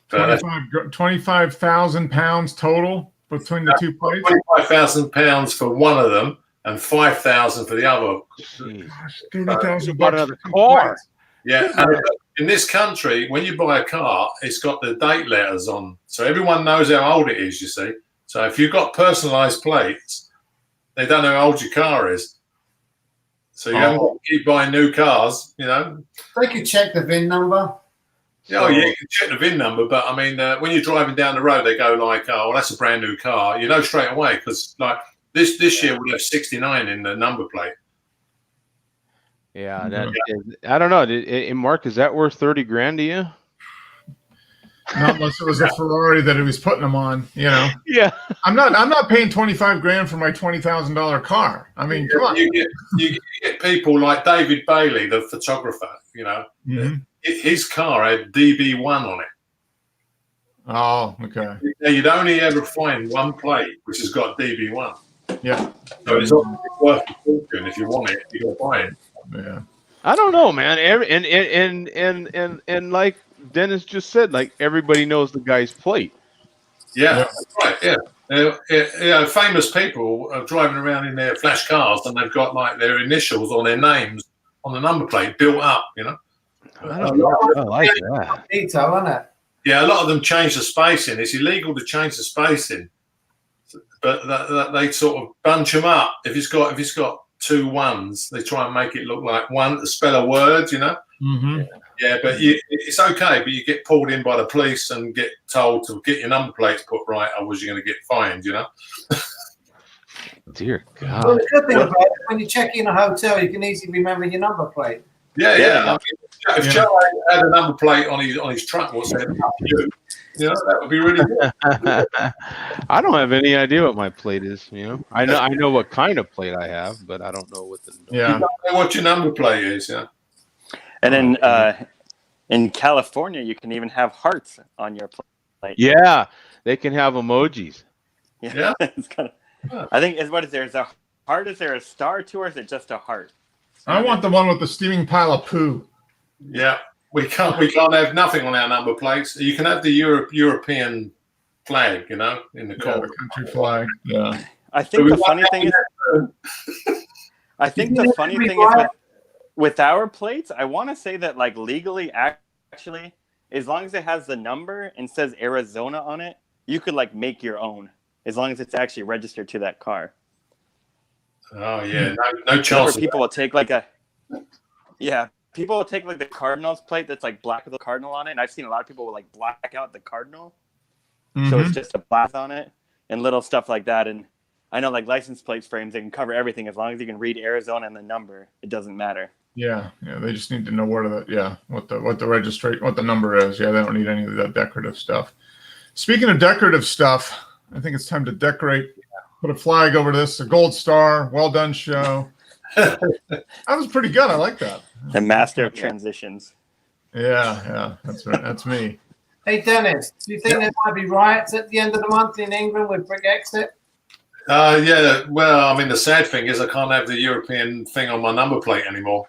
25,000 pounds total between the 2 plates. £25,000 for one of them and 5,000 for the other. Gosh, $30,000 bought another car. Yeah, and in this country, when you buy a car, it's got the date letters on, so everyone knows how old it is. You see, so if you've got personalised plates, they don't know how old your car is. So you haven't got to keep buying new cars. You know, They could check the VIN number. Oh yeah, you can check the VIN number, but I mean, when you're driving down the road, they go like, "Oh, well, that's a brand new car." You know straight away because like this year we have 69 in the number plate. Yeah, I don't know. Mark, is that worth $30,000 to you? Not unless it was a Ferrari that he was putting them on. You know. Yeah. I'm not paying $25,000 for my $20,000 car. I mean, come on. You get people like David Bailey, the photographer. You know. Mm-hmm. His car had DB1 on it. Oh, okay. Now, you'd only ever find one plate which has got DB1. Yeah. So it's not worth a fortune. If you want it, you got to buy it. Yeah. I don't know, man. And like Dennis just said, like everybody knows the guy's plate. Yeah, that's right. Yeah. Famous people are driving around in their flash cars and they've got like their initials or their names on the number plate built up. You know. I don't know. I like that. Detail, isn't it? Yeah, a lot of them change the spacing. It's illegal to change the spacing, but they sort of bunch them up. If it's got two ones, they try and make it look like one to spell a word. You know. Mm-hmm. Yeah, but it's okay. But you get pulled in by the police and get told to get your number plates put right, otherwise you're going to get fined. You know. Dear Well, God. the good thing about it, when you check in a hotel, you can easily remember your number plate. Yeah. I mean, if Yeah. Joe had a number plate on his truck, what's that? You know, that would be really good. I don't have any idea what my plate is. You know, I know what kind of plate I have, but I don't know what the. Yeah. You don't know what your number plate is, yeah. And then in California, you can even have hearts on your plate. Yeah, they can have emojis. Yeah. It's kind of, I think what is there? Is a heart? Is there a star to, or is it just a heart? I want the one with the steaming pile of poo. Yeah. We can't have nothing on our number plates. You can have the European flag, you know, in the Yeah, corner. the country flag. Yeah. I think the funny thing is, with our plates, I want to say that like legally, actually, as long as it has the number and says Arizona on it, you could like make your own, as long as it's actually registered to that car. Oh yeah, no chance. People will take like people will take like the Cardinals plate that's like black with a cardinal on it, and I've seen a lot of people will like black out the cardinal, so it's just a black on it and little stuff like that. And I know like license plates frames, they can cover everything as long as you can read Arizona and the number. It doesn't matter. Yeah. They just need to know what the number is. Yeah, they don't need any of that decorative stuff. Speaking of decorative stuff, I think it's time to decorate. Put a flag over this, a gold star. Well done, show. That was pretty good. I like that. The master of transitions. Yeah, that's right. That's me. Hey, Dennis, do you think there might be riots at the end of the month in England with Brexit? Yeah. Well, I mean, the sad thing is I can't have the European thing on my number plate anymore.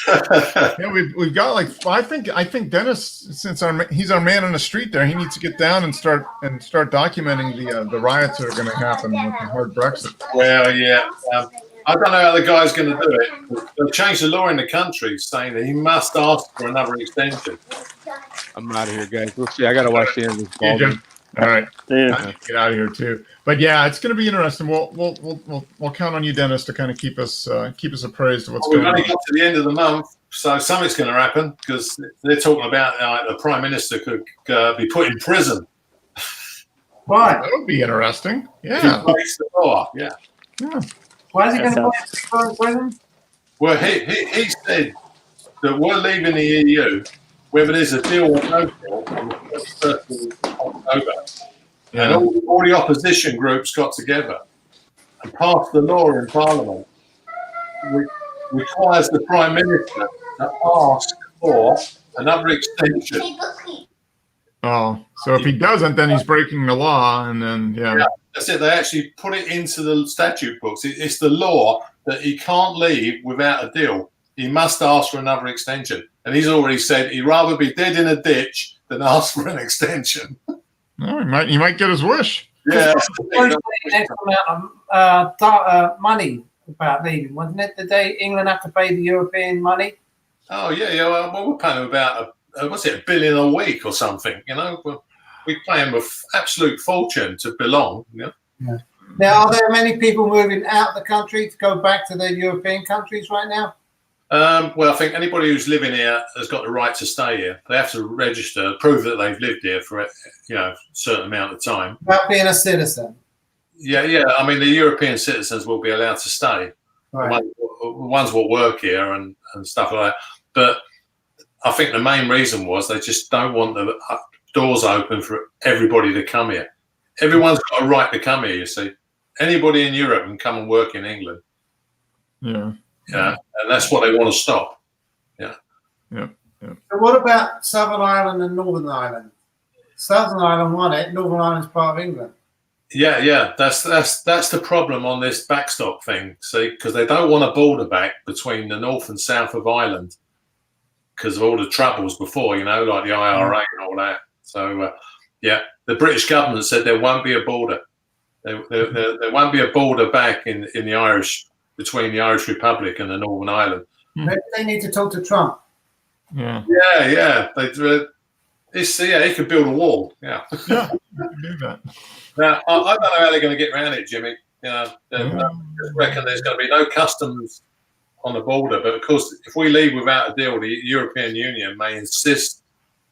Yeah, we've got like I think Dennis, since he's our man on the street there, he needs to get down and start documenting the riots that are going to happen with the hard Brexit. Well, yeah. I don't know how the guy's going to do it. They've changed the law in the country saying that he must ask for another extension. I'm out of here, guys. We'll see. I got to watch the end of this ball Yeah, Jim. game. All right, Yeah. get out of here too. But yeah, it's going to be interesting. We'll count on you, Dennis, to kind of keep us appraised of what's We've going only on. got to the end of the month, so something's going to happen because they're talking about the Prime Minister could be put in prison. Why? That would be interesting. If Yeah. he breaks the law. Yeah. Why is he going to That put in prison? Well, he said that we're leaving the EU, whether there's a deal or no deal, on the 1st of October. And all the opposition groups got together and passed the law in Parliament, which requires the Prime Minister to ask for another extension. Oh, so if he doesn't, then he's breaking the law, and then yeah. That's it. They actually put it into the statute books. It's the law that he can't leave without a deal. He must ask for another extension. And he's already said he'd rather be dead in a ditch than ask for an extension. No, he might get his wish. Yeah. Where's the next amount of money about leaving, wasn't it? Did England have to pay the European money? Oh, yeah. Well, we're paying about, $1 billion a week or something, you know? We pay him an absolute fortune to belong, you know? Now, are there many people moving out of the country to go back to the European countries right now? Well, I think anybody who's living here has got the right to stay here. They have to register, prove that they've lived here for a certain amount of time. About being a citizen. Yeah. I mean, the European citizens will be allowed to stay. Right. The ones will work here and stuff like that. But I think the main reason was they just don't want the doors open for everybody to come here. Everyone's got a right to come here, you see. Anybody in Europe can come and work in England. Yeah. Yeah, and that's what they want to stop. Yeah. So what about Southern Ireland and Northern Ireland? Southern Ireland won it. Northern Ireland's part of England. Yeah. That's the problem on this backstop thing. See, because they don't want a border back between the north and south of Ireland because of all the troubles before, like the IRA and all that. So, the British government said there won't be a border. There won't be a border back in the Irish, between the Irish Republic and the Northern Ireland. Maybe they need to talk to Trump. Yeah. Yeah. He could build a wall. Yeah. Yeah. You can do that. Now, I don't know how they're going to get around it, Jimmy. You know, I just reckon there's going to be no customs on the border. But of course, if we leave without a deal, the European Union may insist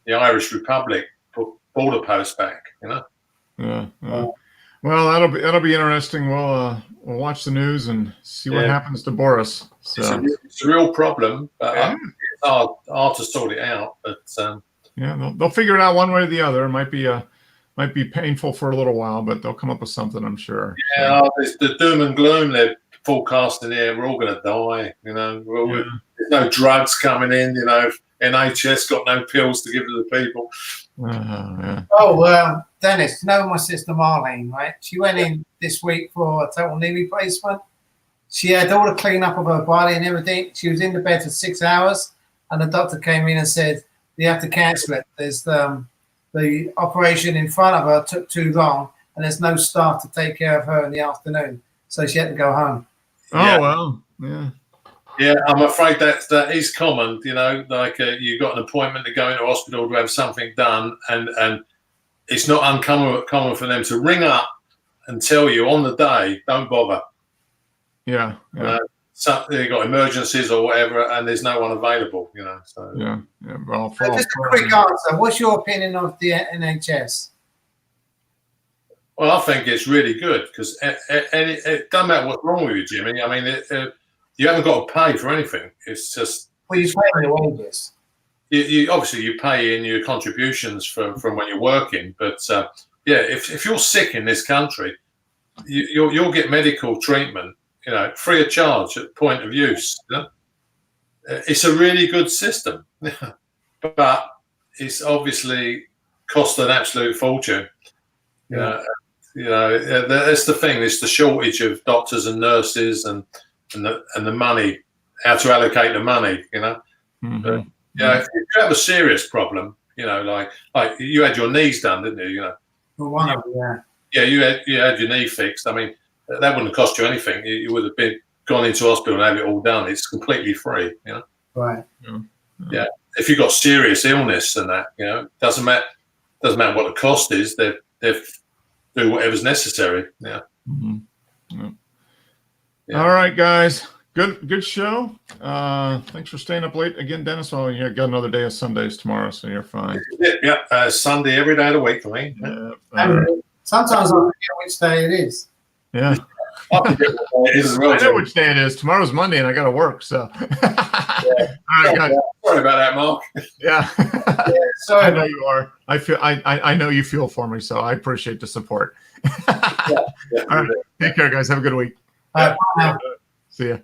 the Irish Republic put border posts back. You know. Yeah. Well, that'll be interesting. We'll watch the news and see what happens to Boris. So it's a real problem. But it's hard to sort it out. But yeah, they'll figure it out one way or the other. It might be painful for a little while, but they'll come up with something, I'm sure. Yeah, there's the doom and gloom they're forecasting here. We're all going to die. You know, there's no drugs coming in. You know, NHS got no pills to give to the people. Oh, Dennis, you know my sister Marlene, right? She went in this week for a total knee replacement. She had all the clean up of her body and everything. She was in the bed for 6 hours, and the doctor came in and said, "You have to cancel it. There's the operation in front of her took too long, and there's no staff to take care of her in the afternoon, so she had to go home." Oh well, yeah. Yeah, I'm afraid that is common. You know, like you've got an appointment to go into hospital to have something done, and it's not uncommon for them to ring up and tell you on the day, don't bother. Yeah. So they got emergencies or whatever, and there's no one available. You know. So Yeah. Well, Just a quick answer. What's your opinion of the NHS? Well, I think it's really good because it doesn't matter what's wrong with you, Jimmy. I mean, you haven't got to pay for anything. It's just Well, you pay the wages. you obviously you pay in your contributions from when you're working, but if you're sick in this country, you'll get medical treatment, you know, free of charge at point of use. You know? It's a really good system, but it's obviously cost an absolute fortune. That's the thing. It's the shortage of doctors and nurses and the money, how to allocate the money. You know, Mm-hmm. if you have a serious problem, you know, like you had your knees done, didn't you? You know, For one of them, yeah. yeah, you had your knee fixed. I mean, that wouldn't have cost you anything. You would have gone into hospital and have it all done. It's completely free. You know, Right. yeah. If you've got serious illness and that, you know, doesn't matter what the cost is. They do whatever's necessary. Yeah. Mm-hmm. Yeah. All right, guys. Good show. Thanks for staying up late again, Dennis. Well, you got another day of Sundays tomorrow, so you're fine. Yeah. Sunday every day of the week for me. Yeah. And sometimes I forget which day it is. Yeah. I forget what it is as well, I know Jimmy. which day it is. Tomorrow's Monday, and I got to work. So. All right, guys. Sorry about that, Mark. Yeah. Sorry, I know you are. I know you feel for me, so I appreciate the support. Yeah. All right. Take care, guys. Have a good week. bye now. See ya.